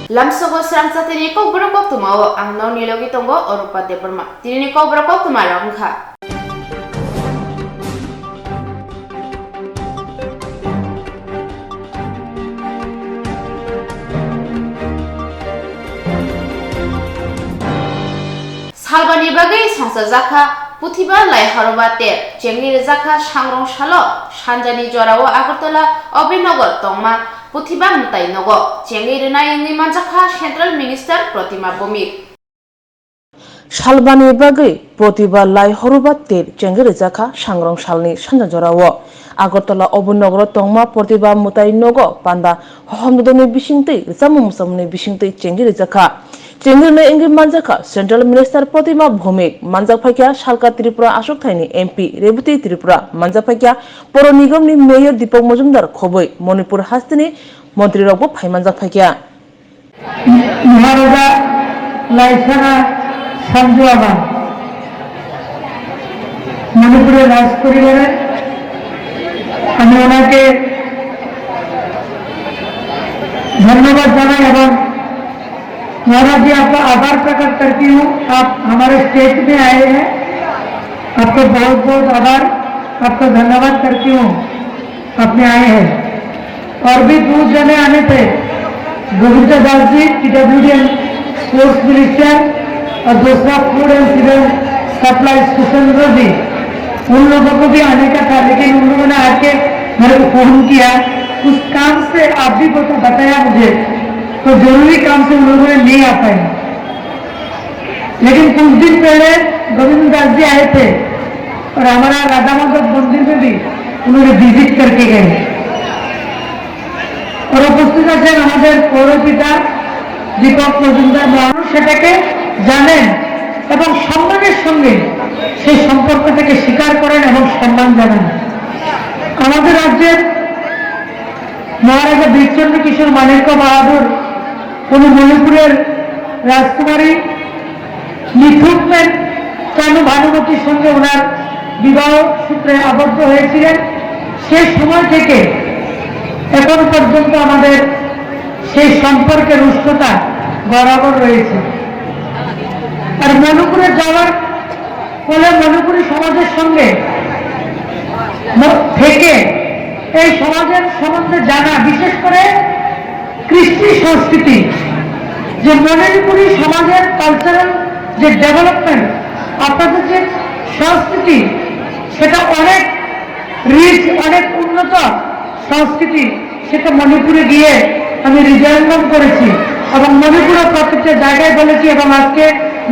Lamsogo Sramsa Tiniko Brokok tomorrow, and no Nilogitongo or Pateperma. Tiniko Brokok to my Ronka. Salbani Bagay Sansa Zaka, Putiba Lai Harobate, Jengir Zaka, Shangrong Shalo, Shanjani Jorawa Agotola, Obinogo, Toma, Putiba Mutainogo, Jengir Naini Manjaka, Central Minister Protima Bomik. Shalbani Bagay, Protiba Lai Horobate, Jengir Zaka, Shangrong Shalni, Shanjajorawa, Agotola Obinogo, Toma, Protiba Mutainogo, Panda, Homdoni Bishinti, Zamusamni Bishinti, Jengir Zaka. Jengirne Ingi Manjaka, Central Minister Protima Bhomik, Manjakpakya, Shalka Tripura Ashok Thaini, MP, Rebuti Tripura, Manjakpakya, Poro Nigomni Mayor Deepak Majumdar Khoboi, Manipur Hastini, Montri Robo Phai Manjakpakya. Maharaja Laisana Samjuaba Manipur রাজ পরিবারে আমি ওনাকে ধন্যবাদ জানাই এবং महाराज जी आपका आभार प्रकट करती हूँ। आप हमारे स्टेज में आए हैं, आपको बहुत बहुत आभार, आपको धन्यवाद करती हूँ, आपने आए हैं। और भी दूर जने आने थे, Govind Das ji PWD sports minister और दूसरा फूड एंड सिविल सप्लाई सुशेंद्र जी, उन लोगों को भी आने का था, लेकिन उन लोगों ने आके मेरे को फोन किया। उस काम से आप भी बताया मुझे, तो जरूरी काम से उन लोगों ने नहीं आ पाए। लेकिन कुछ दिन पहले गोविंद दास जी आए थे और हमारा राधा माधव मंदिर में भी उन्होंने विजिट करके गए और उपस्थित আছেন আমাদের পৌরপিতা দীপক মজুমদার মহাশয়, সেটাকে জানেন এবং সম্মানের সঙ্গে সেই সম্পর্কটাকে স্বীকার করেন এবং সম্মান জানান। আমাদের রাজ্যের মহারাজা বীরচন্দ্র কিশোর মানিক্য বাহাদুর উনি মণিপুরের রাজকুমারী মিথুকমেন কানু ভানুমতির সঙ্গে ওনার বিবাহ সূত্রে আবদ্ধ হয়েছিলেন। সেই সময় থেকে এখন পর্যন্ত আমাদের সেই সম্পর্কের উষ্ণতা বরাবর রয়েছে। আর মণিপুরে যাওয়ার ফলে মণিপুরী সমাজের সঙ্গে থেকে এই সমাজের সম্বন্ধে জানা, বিশেষ করে কৃষ্টি সংস্কৃতি, যে মণিপুরী সমাজের কালচারাল যে ডেভেলপমেন্ট, আপনাদের যে সংস্কৃতি সেটা অনেক রিচ, অনেক উন্নত সংস্কৃতি, সেটা মণিপুরে গিয়ে আমি হৃদয়ঙ্গম করেছি এবং মণিপুরের প্রত্যেকটা জায়গায় বলেছি এবং আজকে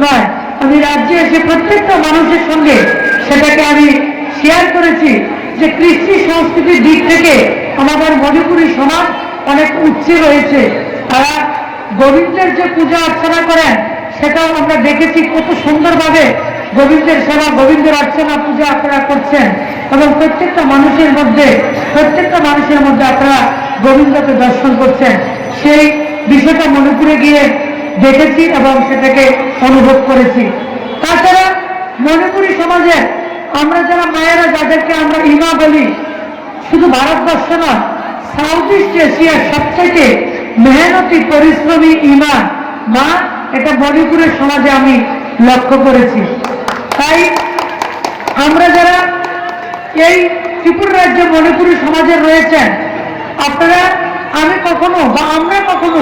নয়, আমি রাজ্যে এসে প্রত্যেকটা মানুষের সঙ্গে সেটাকে আমি শেয়ার করেছি যে কৃষ্টি সংস্কৃতির দিক থেকে আমাদের মণিপুরী সমাজ অনেক উচ্চে রয়েছে। তারা গোবিন্দের যে পূজা অর্চনা করেন সেটাও আমরা দেখেছি কত সুন্দরভাবে গোবিন্দের সেবা, গোবিন্দের অর্চনা পূজা আপনারা করছেন এবং প্রত্যেকটা মানুষের মধ্যে আপনারা গোবিন্দকে দর্শন করছেন। সেই বিষয়টা মণিপুরে গিয়ে দেখেছি এবং সেটাকে অনুভব করেছি। তাছাড়া মণিপুরী সমাজে আমরা যারা মায়েরা, যাদেরকে আমরা ইমা বলি, শুধু ভারতবর্ষ নয়, সাউথ ইস্ট এশিয়ার সবথেকে মেহনতি পরিশ্রমী ইমা মা, এটা মণিপুরের সমাজে আমি লক্ষ্য করেছি। তাই আমরা যারা এই ত্রিপুরা রাজ্যে মণিপুরী সমাজে রয়েছেন, আপনারা আমি কখনো বা আমরা কখনো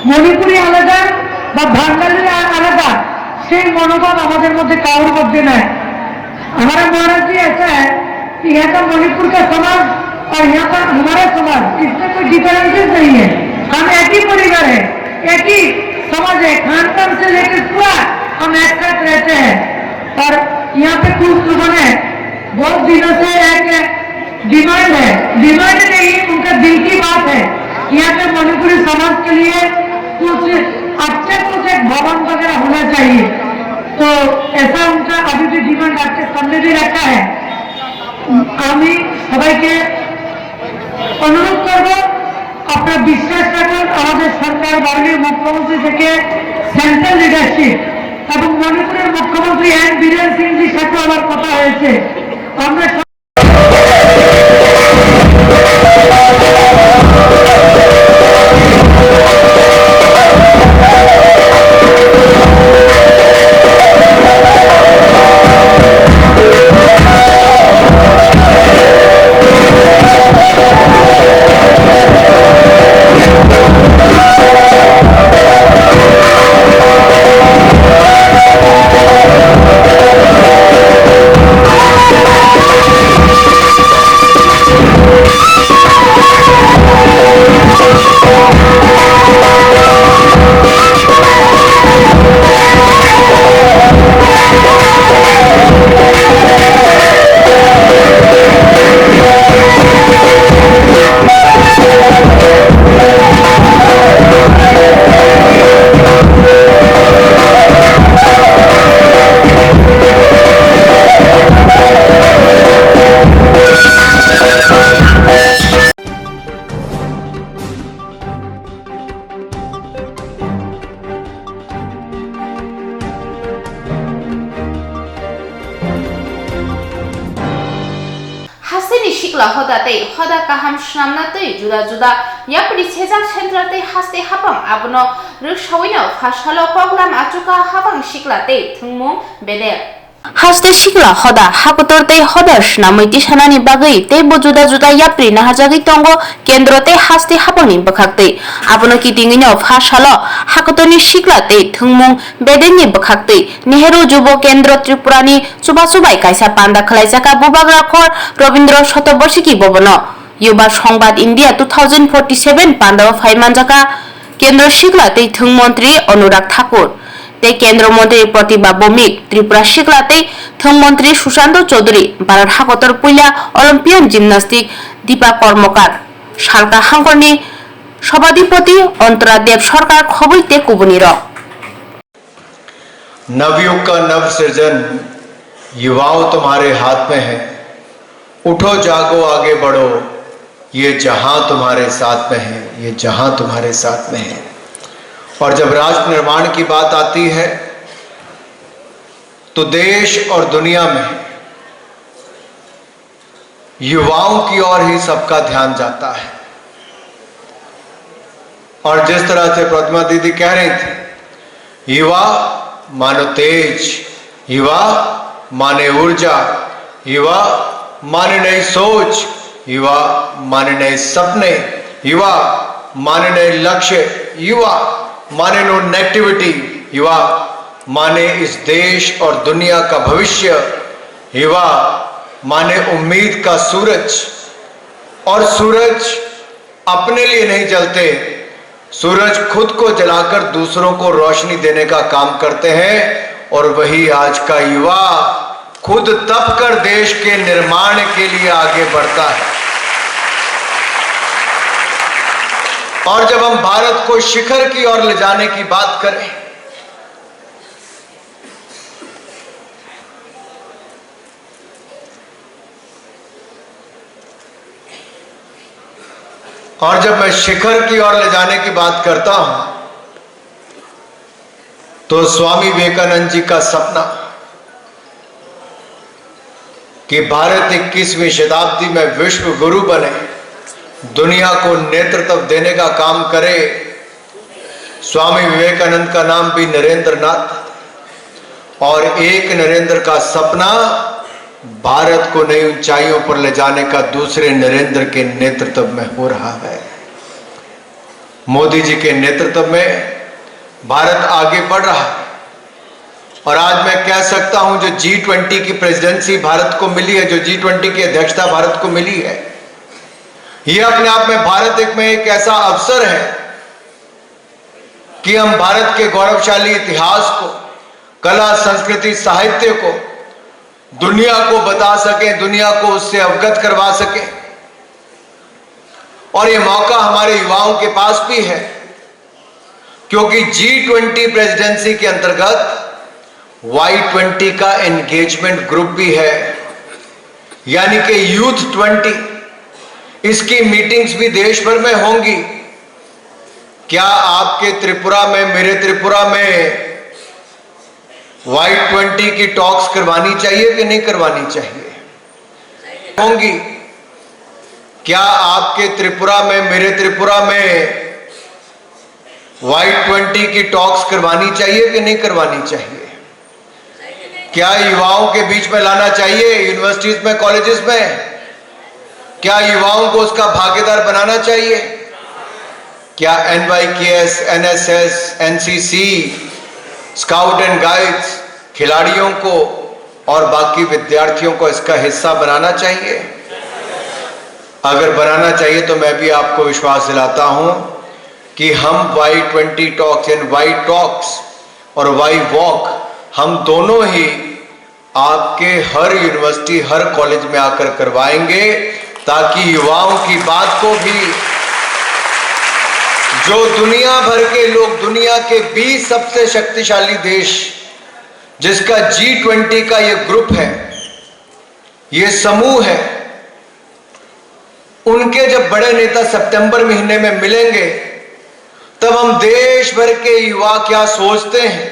মণিপুরী আলাদা বা বাঙালি আলাদা সেই মনোভাব আমাদের মধ্যে কারোর মধ্যে নাই। हमारा महाराज जी ऐसा है कि यहाँ का मणिपुर का समाज और यहाँ का हमारा समाज, इसमें कोई डिफरेंसेस नहीं है। हम एक ही परिवार है, एक ही समाज है, खान पान से लेकर पूरा हम एक साथ रहते हैं। और यहाँ पे कुछ लोगों ने बहुत दिनों से एक डिमांड है, डिमांड नहीं, उनका दिल की बात है, यहाँ पे मणिपुरी समाज के लिए कुछ अच्छा कुछ एक भवन वगैरह होना चाहिए। तो ऐसा उनका अभी भी डिमांड आपके सामने भी रखा है। আমি সবাইকে অনুরোধ করব, আপনারা বিশ্বাস রাখুন আমাদের সরকার, মাননীয় মুখ্যমন্ত্রী থেকে সেন্ট্রাল লিডারশিপ এবং মণিপুরের মুখ্যমন্ত্রী এন বীরেন সিংজির সাথে আমার কথা হয়েছে। আমরা शिकला हदाते हदा kaham snamnatei juda juda yapri sejak centrate haste hapam abno rikshawino phashalo program achuka habang shiklate thungmung bede haste shikla hoda hakutorte hoda snamiti sanani bagai tebo juda juda yapri nahajagi tongo kendrote haste habangni bakhakte abno kitingino phashalo hakutoni shiklate thungmung bedeni bakhakte Nehru Jubo Kendro Tripurani Suba Subai Kaisa Panda Khalaijaka Bubagrakhor Robindro Shotobashiki Bobono Yuba Songbad India 2047 Panda Phaimanjaka Kendro Shiklate Thungmantri Anurag Thakur Te Kendro Mantri Pratibha Bomik Tripura Shiklate Thungmantri Sushant Chaudhary Bharat Hakotor Puila Olympian Gymnastic Deepa Kormokar Shalka Hangkorni Sabadipati Antaradev Sarkar Khoboite Kubuniro Navyug का नव सृजन युवाओं तुम्हारे हाथ में है। उठो जागो आगे बढ़ो, ये जहां तुम्हारे साथ में है, ये जहां तुम्हारे साथ में है। और जब राष्ट्र निर्माण की बात आती है तो देश और दुनिया में युवाओं की ओर ही सबका ध्यान जाता है। और जिस तरह से प्रतिमा दीदी कह रही थी, युवा मानो तेज, युवा माने ऊर्जा, युवा माने नई सोच, युवा माने नए सपने, युवा माने नए लक्ष्य, युवा माने नो नेगेटिविटी, युवा माने इस देश और दुनिया का भविष्य, युवा माने उम्मीद का सूरज। और सूरज अपने लिए नहीं जलते, सूरज खुद को जलाकर दूसरों को रोशनी देने का काम करते हैं। और वही आज का युवा खुद तप कर देश के निर्माण के लिए आगे बढ़ता है। और जब हम भारत को शिखर की ओर ले जाने की बात करें और जब मैं शिखर की ओर ले जाने की बात करता हूं तो स्वामी विवेकानंद जी का सपना कि भारत 21वीं शताब्दी में विश्व गुरु बने, दुनिया को नेतृत्व देने का काम करे। स्वामी विवेकानंद का नाम भी नरेंद्र नाथ, और एक नरेंद्र का सपना भारत को नई ऊंचाइयों पर ले जाने का दूसरे नरेंद्र के नेतृत्व में हो रहा है। मोदी जी के नेतृत्व में भारत आगे बढ़ रहा है। और आज मैं कह सकता हूं जो G20 की प्रेसिडेंसी भारत को मिली है, जो G20 की अध्यक्षता भारत को मिली है, यह अपने आप में भारत में एक ऐसा अवसर है कि हम भारत के गौरवशाली इतिहास को, कला, संस्कृति, साहित्य को दुनिया को बता सकें, दुनिया को उससे अवगत करवा सकें। और यह मौका हमारे युवाओं के पास भी है, क्योंकि G20 प्रेसिडेंसी के अंतर्गत Y20 का एंगेजमेंट ग्रुप भी है, यानी कि यूथ 20। इसकी मीटिंग्स भी देश भर में होंगी। क्या आपके त्रिपुरा में, मेरे त्रिपुरा में Y20 की टॉक्स करवानी चाहिए कि नहीं करवानी चाहिए? होंगी। क्या आपके त्रिपुरा में, मेरे त्रिपुरा में Y20 की टॉक्स करवानी चाहिए कि नहीं करवानी चाहिए? क्या युवाओं के बीच में लाना चाहिए, यूनिवर्सिटीज में, कॉलेजेस में? क्या युवाओं को उसका भागीदार बनाना चाहिए? क्या NYKS, NSS, NCC, scout and guides खिलाड़ियों को और बाकी विद्यार्थियों को इसका हिस्सा बनाना चाहिए? अगर बनाना चाहिए तो मैं भी आपको विश्वास दिलाता हूं कि हम Y20 talks and Y talks और Y वॉक हम दोनों ही आपके हर यूनिवर्सिटी, हर कॉलेज में आकर करवाएंगे, ताकि युवाओं की बात को भी जो दुनिया भर के लोग, दुनिया के 20 सबसे शक्तिशाली देश जिसका G20 का ये ग्रुप है, ये समूह है, उनके जब बड़े नेता सितंबर महीने में मिलेंगे तब हम देश भर के युवा क्या सोचते हैं,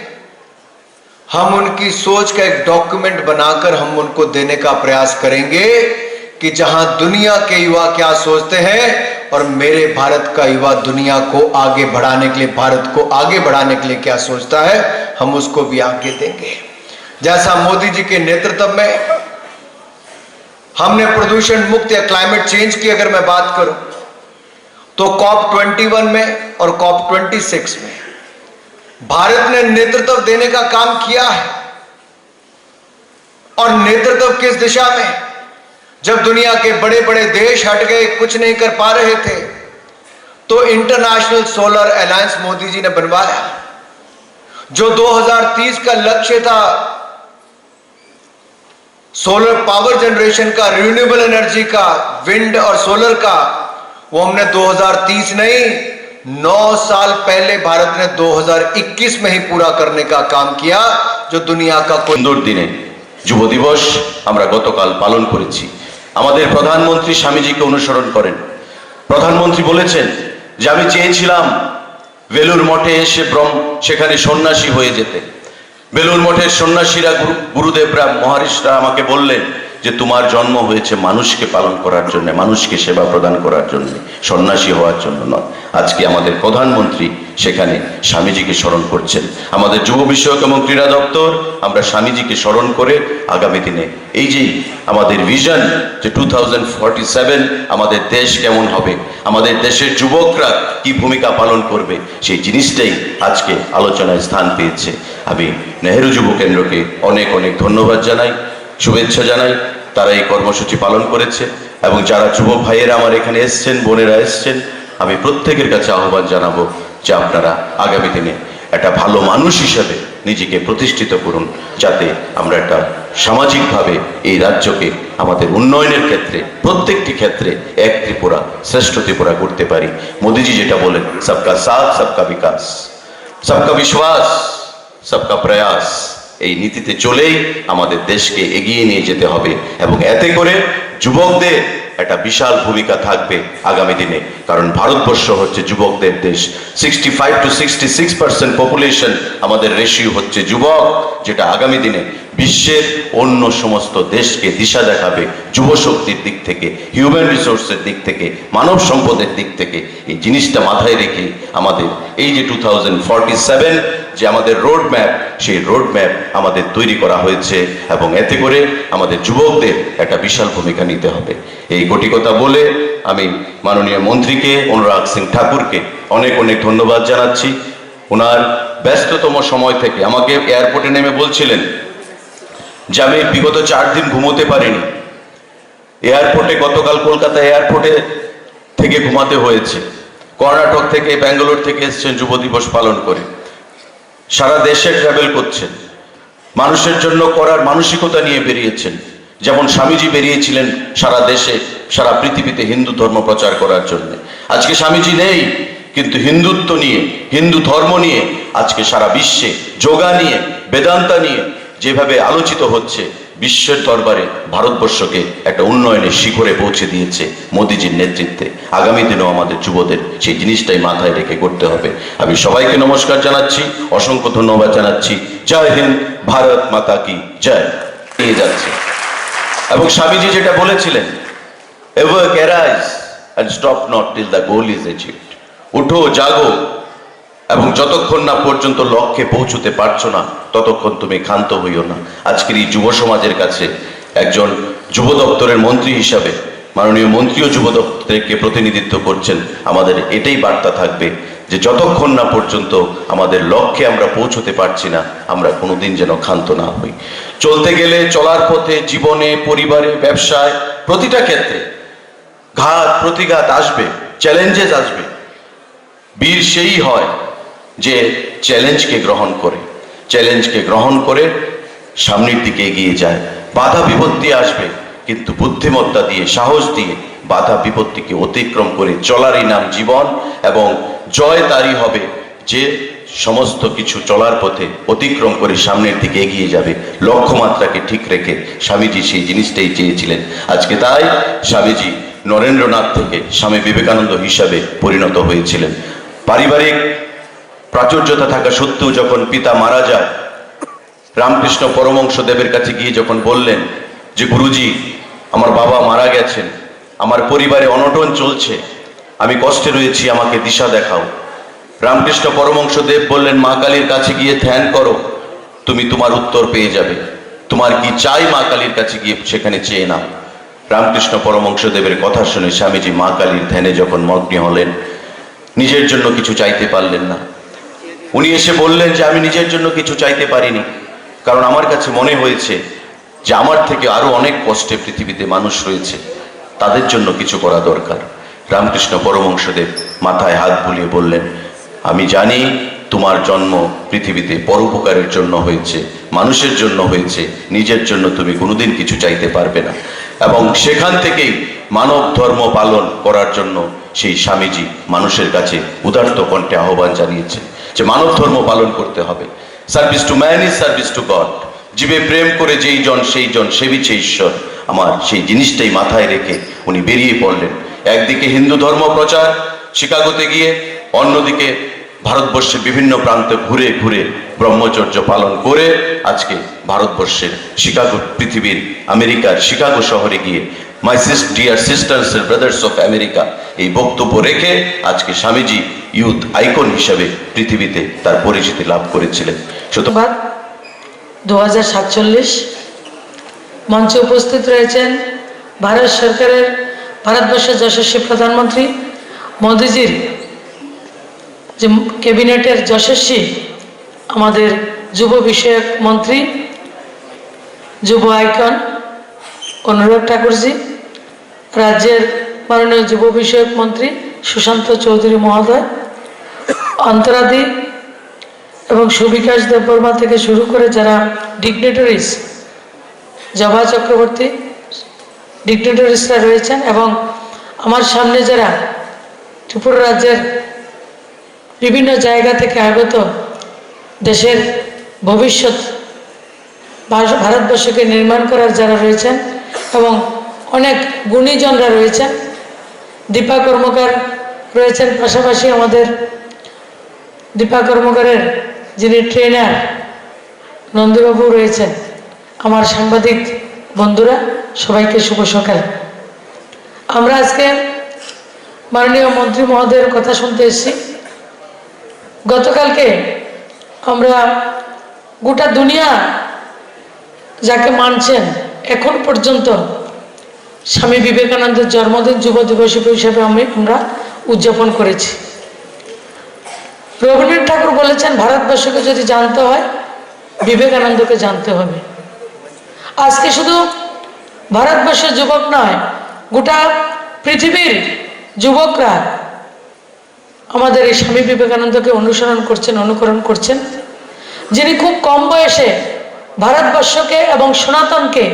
हम उनकी सोच का एक डॉक्यूमेंट बनाकर हम उनको देने का प्रयास करेंगे कि जहां दुनिया के युवा क्या सोचते हैं और मेरे भारत का युवा दुनिया को आगे बढ़ाने के लिए, भारत को आगे बढ़ाने के लिए क्या सोचता है, हम उसको भी आगे देंगे। जैसा मोदी जी के नेतृत्व में हमने प्रदूषण मुक्त या क्लाइमेट चेंज की अगर मैं बात करूं तो COP21 में और COP26 में भारत ने नेतृत्व देने का काम किया है। और नेतृत्व किस दिशा में? जब दुनिया के बड़े बड़े देश हट गए, कुछ नहीं कर पा रहे थे, तो international solar alliance Modi ji ने बनवाया, जो 2030 का लक्ष्य था सोलर पावर जनरेशन का, रिन्यूएबल एनर्जी का, विंड और सोलर का, वो हमने 2030 नहीं 9 साल पहले भारत ने 2021 में ही पूरा करने का काम किया, जो दुनिया का कोई। সুন্দর দিনে যুব দিবস আমরা গতকাল পালন করেছি। আমাদের প্রধানমন্ত্রী স্বামীজিকে অনুসরণ করেন। প্রধানমন্ত্রী বলেছেন যে আমি চেয়েছিলাম বেলুর মঠে এসে সেখানে সন্ন্যাসী হয়ে যেতে। বেলুর মঠের সন্ন্যাসীরা, গুরুদেবরা, মহারিষরা আমাকে বললেন যে তোমার জন্ম হয়েছে মানুষকে পালন করার জন্য, মানুষকে সেবা প্রদান করার জন্য, সন্ন্যাসী হওয়ার জন্য নয়। আজকে আমাদের প্রধানমন্ত্রী সেখানে স্বামীজিকে স্মরণ করছেন। আমাদের যুব বিষয়ক এবং ক্রীড়া দপ্তর আমরা স্বামীজিকে স্মরণ করে আগামী দিনে এই যে আমাদের ভিশন যে 2047 আমাদের দেশ কেমন হবে, আমাদের দেশের যুবকরা কি ভূমিকা পালন করবে, সেই জিনিসটাই আজকে আলোচনায় স্থান পেয়েছে। আমি নেহেরু যুব কেন্দ্রকে অনেক অনেক ধন্যবাদ জানাই, শুভেচ্ছা জানাই। তারা এই কর্মসূচি পালন করেছে এবং যারা যুবক ভাইয়েরা আমার এখানে এসছেন, বোনেরা এসছেন, আমি প্রত্যেকের কাছে আহ্বান জানাবো যে আপনারা আগামী দিনে একটা ভালো মানুষ হিসেবে নিজেকে প্রতিষ্ঠিত করুন, যাতে আমরা একটা সামাজিকভাবে এই রাজ্যকে আমাদের উন্নয়নের ক্ষেত্রে প্রত্যেকটি ক্ষেত্রে এক ত্রিপুরা, শ্রেষ্ঠ ত্রিপুরা করতে পারি। মোদিজি যেটা বলেন, সবকা সাথ সবকা বিকাশ, সবকা বিশ্বাস সবকা প্রয়াস, এই নীতিতে চলেই আমাদের দেশকে এগিয়ে নিয়ে যেতে হবে এবং এতে করে যুবকদের একটা বিশাল ভূমিকা থাকবে আগামী দিনে। কারণ ভারতবর্ষ হচ্ছে যুবকদের দেশ। 65 to 66% পপুলেশন আমাদের রেশিও হচ্ছে যুবক, যেটা আগামী দিনে বিশ্বের অন্য সমস্ত দেশকে দিশা দেখাবে যুব শক্তির দিক থেকে, হিউম্যান রিসোর্সের দিক থেকে, মানব সম্পদের দিক থেকে। এই জিনিসটা মাথায় রেখে আমাদের এই যে 2047 যে আমাদের রোড ম্যাপ, সেই রোড ম্যাপ আমাদের তৈরি করা হয়েছে এবং এতে করে আমাদের যুবকদের একটা বিশাল ভূমিকা নিতে হবে। এই কোটি কথা বলে আমি মাননীয় মন্ত্রীকে, অনুরাগ সিং ঠাকুরকে অনেক অনেক ধন্যবাদ জানাচ্ছি। ওনার ব্যস্ততম সময় থেকে আমাকে এয়ারপোর্টে নেমে বলছিলেন যে আমি বিগত 4 দিন ঘুমোতে পারিনি। এয়ারপোর্টে গতকাল কলকাতা এয়ারপোর্টে থেকে ঘুমাতে হয়েছে। কর্ণাটক থেকে, ব্যাঙ্গালোর থেকে এসছেন যুব দিবস পালন করে, সারা দেশে ট্রাভেল করছেন, মানুষের জন্য করার মানসিকতা নিয়ে বেরিয়েছেন। যেমন স্বামীজি বেরিয়েছিলেন সারা দেশে, সারা পৃথিবীতে হিন্দু ধর্ম প্রচার করার জন্য। আজকে স্বামীজি নেই, কিন্তু হিন্দুত্ব নিয়ে, হিন্দু ধর্ম নিয়ে আজকে সারা বিশ্বে, যোগা নিয়ে, বেদান্তা নিয়ে যেভাবে আলোচিত হচ্ছে, বিশ্বের দরবারে ভারতবর্ষকে একটা উন্নয়নের শিখরে পৌঁছে দিয়েছে মোদিজির নেতৃত্বে। আগামী দিনেও আমাদের যুবদের সেই জিনিসটাই মাথায় রেখে করতে হবে। আমি সবাইকে নমস্কার জানাচ্ছি, অসংখ্য ধন্যবাদ জানাচ্ছি। জয় হিন্দ, ভারত মাতা কি জয়। নিয়ে যাচ্ছে এবং স্বামীজি যেটা বলেছিলেন, ever arise and stop not till the goal is achieved. উঠো, জাগো, এবং যতক্ষণ না পর্যন্ত লক্ষ্যে পৌঁছতে পারছো না ততক্ষণ তুমি ক্ষান্ত হইও না। আজকের এই যুব সমাজের কাছে একজন যুব দপ্তরের মন্ত্রী হিসাবে, মাননীয় মন্ত্রীও যুব দপ্তরকে প্রতিনিধিত্ব করছেন, আমাদের এটাই বার্তা থাকবে যে যতক্ষণ না পর্যন্ত আমাদের লক্ষ্যে আমরা পৌঁছতে পারছি না, আমরা কোনোদিন যেন ক্ষান্ত না হই। চলতে গেলে, চলার পথে, জীবনে, পরিবারে, ব্যবসায়, প্রতিটা ক্ষেত্রে ঘাত প্রতিঘাত আসবে, চ্যালেঞ্জেস আসবে। বীর সেই হয় যে চ্যালেঞ্জকে গ্রহণ করে সামনের দিকে এগিয়ে যায়। বাধা বিপত্তি আসবে, কিন্তু বুদ্ধিমত্তা দিয়ে, সাহস দিয়ে বাধা বিপত্তিকে অতিক্রম করে চলারই নাম জীবন। এবং জয় তারই হবে যে সমস্ত কিছু চলার পথে অতিক্রম করে সামনের দিকে এগিয়ে যাবে, লক্ষ্যমাত্রাকে ঠিক রেখে। স্বামীজি সেই জিনিসটাই চেয়েছিলেন। আজকে তাই স্বামীজি নরেন্দ্রনাথ থেকে স্বামী বিবেকানন্দ হিসাবে পরিণত হয়েছিলেন। পারিবারিক প্রাচুর্যতা থাকা সত্ত্বেও যখন পিতা মারা যায়, রামকৃষ্ণ পরমহংস দেবের কাছে গিয়ে যখন বললেন যে গুরুজি আমার বাবা মারা গেছেন, আমার পরিবারে অনটন চলছে, আমি কষ্টে রয়েছি, আমাকে দিশা দেখাও। রামকৃষ্ণ পরমহংসদেব বললেন, মা কালীর কাছে গিয়ে ধ্যান করো, তুমি তোমার উত্তর পেয়ে যাবে। তোমার কি চাই মা কালীর কাছে গিয়ে সেখানে চেয়ে নাও। রামকৃষ্ণ পরমহংসদেবের কথা শুনে স্বামীজি মা কালীর ধ্যানে যখন মগ্ন হলেন, নিজের জন্য কিছু চাইতে পারলেন না। উনি এসে বললেন যে আমি নিজের জন্য কিছু চাইতে পারিনি, কারণ আমার কাছে মনে হয়েছে যে আমার থেকে আরো অনেক কষ্টে পৃথিবীতে মানুষ রয়েছে, তাদের জন্য কিছু করা দরকার। রামকৃষ্ণ পরমহংসদেব মাথায় হাত বুলিয়ে বললেন, আমি জানি তোমার জন্ম পৃথিবীতে পরোপকারের জন্য হয়েছে, মানুষের জন্য হয়েছে, নিজের জন্য তুমি কোনোদিন কিছু চাইতে পারবে না। এবং সেখান থেকেই মানব ধর্ম পালন করার জন্য সেই স্বামীজি মানুষের কাছে উদার্ত কণ্ঠে আহ্বান জানিয়েছেন যে মানব ধর্ম পালন করতে হবে। Service to man is service to god. জীবে প্রেম করে যেই জন সেই জন সেবিছে ঈশ্বর। আমার সেই জিনিসটাই মাথায় রেখে উনি বেরিয়ে পড়লেন। একদিকে হিন্দু ধর্ম প্রচার শিকাগোতে গিয়ে, অন্যদিকে ভারতবর্ষের বিভিন্ন প্রান্তে ঘুরে ঘুরে ব্রহ্মচর্য পালন করে আজকে ভারতবর্ষের শিকাগো, পৃথিবীর আমেরিকার শিকাগো শহরে গিয়ে my dear sisters and brothers of America এই বক্তব্য রেখে আজকে স্বামীজি ইউথ আইকন হিসাবে পৃথিবীতে তার পরিচিতি লাভ করেছিলেন। সুতরাং 2047 মঞ্চে উপস্থিত রয়েছেন ভারত সরকারের, ভারতবর্ষের যশস্বী প্রধানমন্ত্রী মোদিজির যে ক্যাবিনেটের যশস্বী আমাদের যুব বিষয়ক মন্ত্রী, যুব আইকন অনুরাগ ঠাকুরজি, রাজ্যের মাননীয় যুব বিষয়ক মন্ত্রী সুশান্ত চৌধুরী মহোদয়, অন্তরাদি এবং সুবিকাশ দেববর্মা থেকে শুরু করে যারা ডিগনিটারিজ, জবা চক্রবর্তী ডিগনিটারিজরা রয়েছেন, এবং আমার সামনে যারা ত্রিপুরা রাজ্যের বিভিন্ন জায়গা থেকে আগত দেশের ভবিষ্যৎ ভারতবর্ষকে নির্মাণ করার যারা রয়েছেন এবং অনেক গুণীজনরা রয়েছেন, দীপা কর্মকার রয়েছেন, পাশাপাশি আমাদের দীপা কর্মকারের যিনি ট্রেনার নন্দীবাবু রয়েছেন, আমার সাংবাদিক বন্ধুরা সবাইকে শুভ সকাল। আমরা আজকে মাননীয় মন্ত্রী মহোদয়ের কথা শুনতে এসেছি। গতকালকে আমরা গোটা দুনিয়া যাকে মানছেন, এখন পর্যন্ত স্বামী বিবেকানন্দের জন্মদিন যুব দিবস হিসেবে আমরা উদযাপন করেছি। রবীন্দ্রনাথ ঠাকুর বলেছেন, ভারতবর্ষকে যদি জানতে হয় বিবেকানন্দকে জানতে হবে। আজকে শুধু ভারতবর্ষের যুবক নয়, গোটা পৃথিবীর যুবকরা আমাদের এই স্বামী বিবেকানন্দকে অনুসরণ করছেন, অনুকরণ করছেন, যিনি খুব কম বয়সে ভারতবর্ষকে এবং সনাতনকে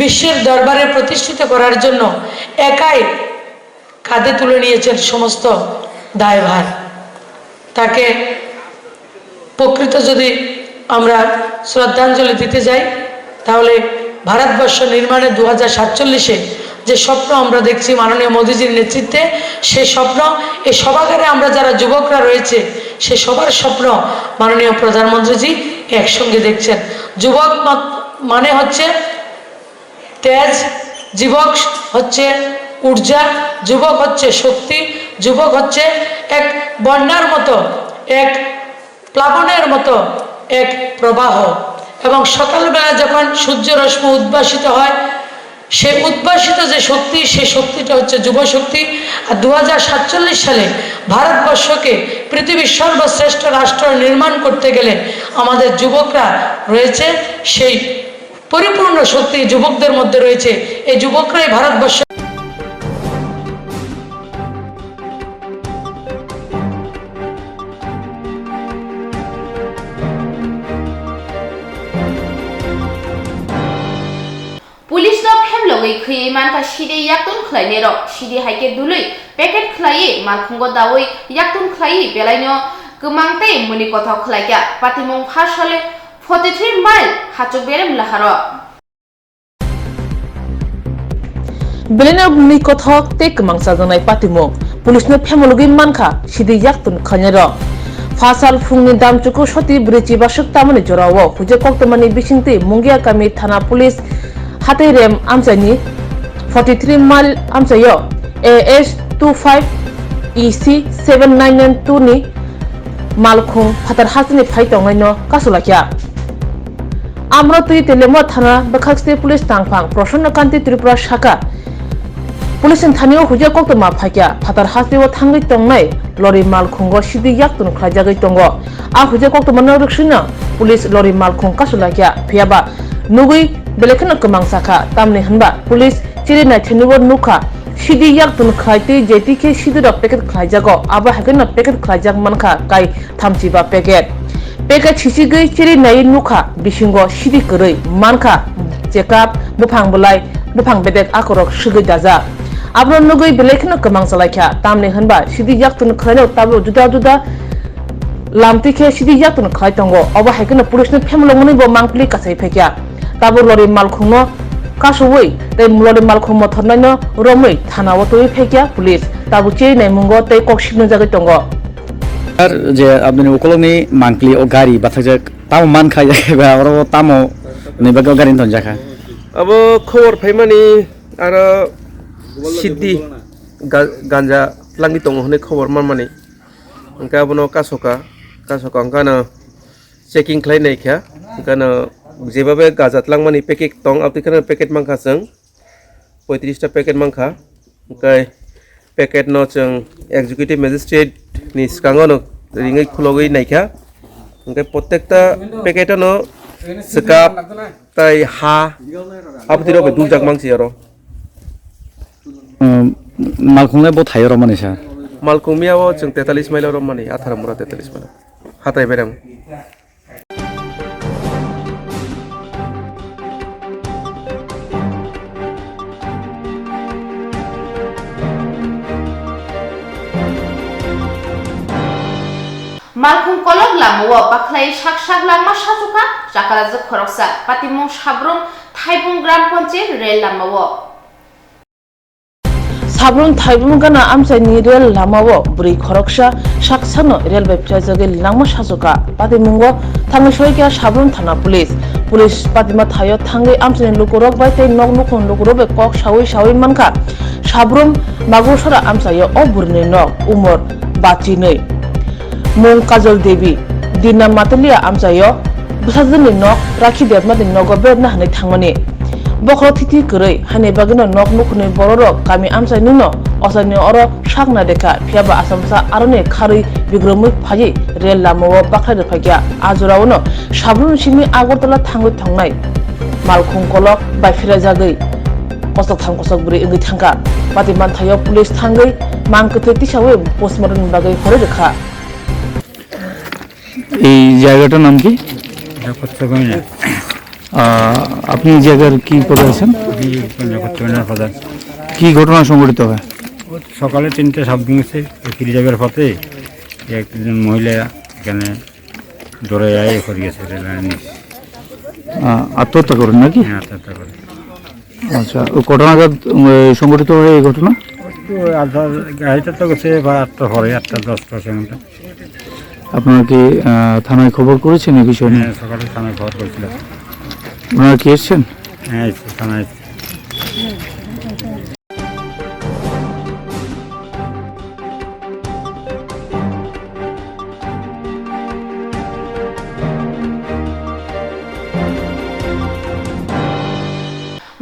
বিশ্বের দরবারে প্রতিষ্ঠিত করার জন্য একাই কাঁধে তুলে নিয়েছেন সমস্ত দায়ভার। তাকে প্রকৃত যদি আমরা শ্রদ্ধাঞ্জলি দিতে যাই, তাহলে ভারতবর্ষ নির্মাণে 2047-এ যে স্বপ্ন আমরা দেখছি মাননীয় মোদীজির নেতৃত্বে, সেই স্বপ্ন এই সভাগারে আমরা যারা যুবকরা রয়েছে সে সবার স্বপ্ন মাননীয় প্রধানমন্ত্রীজি একসঙ্গে দেখছেন। যুবক মানে হচ্ছে তেজ, যুবক হচ্ছে ঊর্জা, যুবক হচ্ছে শক্তি, যুবক হচ্ছে এক বন্যার মতো, এক প্লাবনের মতো এক প্রবাহ। এবং সকালবেলা যখন সূর্য রশ্মি উদ্ভাসিত হয়, সেই উদ্ভাসিত যে শক্তি, সেই শক্তিটা হচ্ছে যুব শক্তি। আর 2047 সালে ভারতবর্ষকে পৃথিবীর সর্বশ্রেষ্ঠ রাষ্ট্র নির্মাণ করতে গেলে আমাদের যুবকরা রয়েছে, সেই পরিপূর্ণ শক্তি যুবকদের মধ্যে রয়েছে। এই যুবকরাই ভারতবর্ষ पुलिस नो फेम लगै खयै मानका सिदे याक्तुन खलायने र सिदे हाइके दुलै पैकेट खलायै मानखुंगो दावै याक्तुन खलायै बेलायनो गमांगते मुनि कथा खलायका पातिमं फासले 43 माइल हाचक बेरेम लाहारो बेलेना मुनि कथा ते गमांगसा जनाय पातिमं पुलिस नो फेम लगै मानका सिदे याक्तुन खलायने र फासाल फुंनि दामचुकु सती ब्रिजि बासक तामनि जराव हुजे कक्तमानि बिसिंति मुंगिया गामि थाना पुलिस हाथै RAM आमजानि 43 mile amsayo AS 25 EC 7992 ni malkhung phatar hasni phai tongai no kasulakya amro tui telemo thana bakhakste police tangphang proshonna kanti tripura shaka police thanio huja kokto ma phakya phatar hasni o thangai tongnai lori malkhungo sidi yaktun khlajagai tongo a huja kokto manna rukshina police lori malkhung kasulakya phiaba nugui belekna kamang saka tamne hanba police chiri na thenibo nukha sidi yaktun khlaite JTK sidi rok packet khlaijago aba hakena packet khlaijak manka kai thamchiba packet chisigei chiri nai nukha bisingo sidi koroi manka checkup buphang bulai buphang bedek akorok sugoi daja abro nugui belekna kamang salakya tamne hanba sidi yaktun khlaino tabo juda lamtike sidi yaktun khlai tongo aba hakena police ne family ngoni bo mangpli kasai phekya tabo lori malkhungno kasoi tei lori malkhung mothornaino romoi thanawo toi phekya police tabo chei nai mungo tei kokshibno jagai tongo আর যে আপনি উকলনি মাংকলি ও গাড়ি বাথাজে তামো মান খাই যাবে আর তামো নিবাগে গাড়ি ধন জাখা अब खबर फाइमानि आरो सिद्धि गांजा लांगि दङ होननाय खबर मारमानि ओंका बनो कासका ओंकानो चेकिं खालायनायखा ओंकानो जेबाबे गाजात लांमानि पेकेट दं आबतिखानो पेकेट मांखा जों 35 टा पेकेट मांखा ओंकाय पेकेट न जों एक्जिक्यूटिव मेजिस्ट्रेट नि सिगाङावनो रिङै खुलगै नायखा ओंकाय प्रत्येकटा पेकेटानो सेकाप ताई हा आबतिरो बे दुजाक मांसि आरो मालखुंलाय ब थायो र माने सा मालकुमियाव जों 43 माइल र माने 18 मुरा 43 माइल हाथाय बेराम malkhung kolok lamuo baklai sak lama sajuka jakala je khoroksa patimung sabrung thaibung gram panchayat rel lamao sabrung thaibung gana amsani rel lamao buri khoroksa saksano rel bai phrajage langma sajuka patimungo thangai soikya sabrung thana police patima thayo thangai amsani lukorok bai tei nok nukhon lukorobe kok sawi manka sabrung magosara amsayo o burni nok umor bachi nei mung kajol devi dina matalia amsayo busajini nok rakhi debmadi nogo bedna hanai thangmani bokro thiti koroi hanai bagino nok nukhni bororok kami amsani no osani oro sakna dekha phiaba asamsa arone kharui bigromui phaji rel lamao bakhai phagya ajorao no sabrun simi agortala thangoi thangnai malkhung kolok bai phirajagei kosok buri ingi thangka patiman thayo police thangai mangkete tisawe postmortem bagai hore rekha এই জায়গাটার নাম কি আপনি এই জায়গার কি পদে আছেন কি ঘটনা সংঘটিত হয় সকালে 3টে সাবদিন আছে ফিরে যাবার পথে একজন মহিলা এখানে দৌড়ে আয় করে গেছে আত্মহত্যা করেন নাকি আত্মহত্যা করে আচ্ছা কটা নাগাদ সংঘটিত হয় এই ঘটনা গাড়িটা তো গেছে বা 8টা পরে 8টা 10টা সেখানটা আপনারা কি থানায় খবর করেছেন এই বিষয় নিয়ে সকালে থানায় খবর করেছিলাম আপনারা কি এসেছেন হ্যাঁ থানায়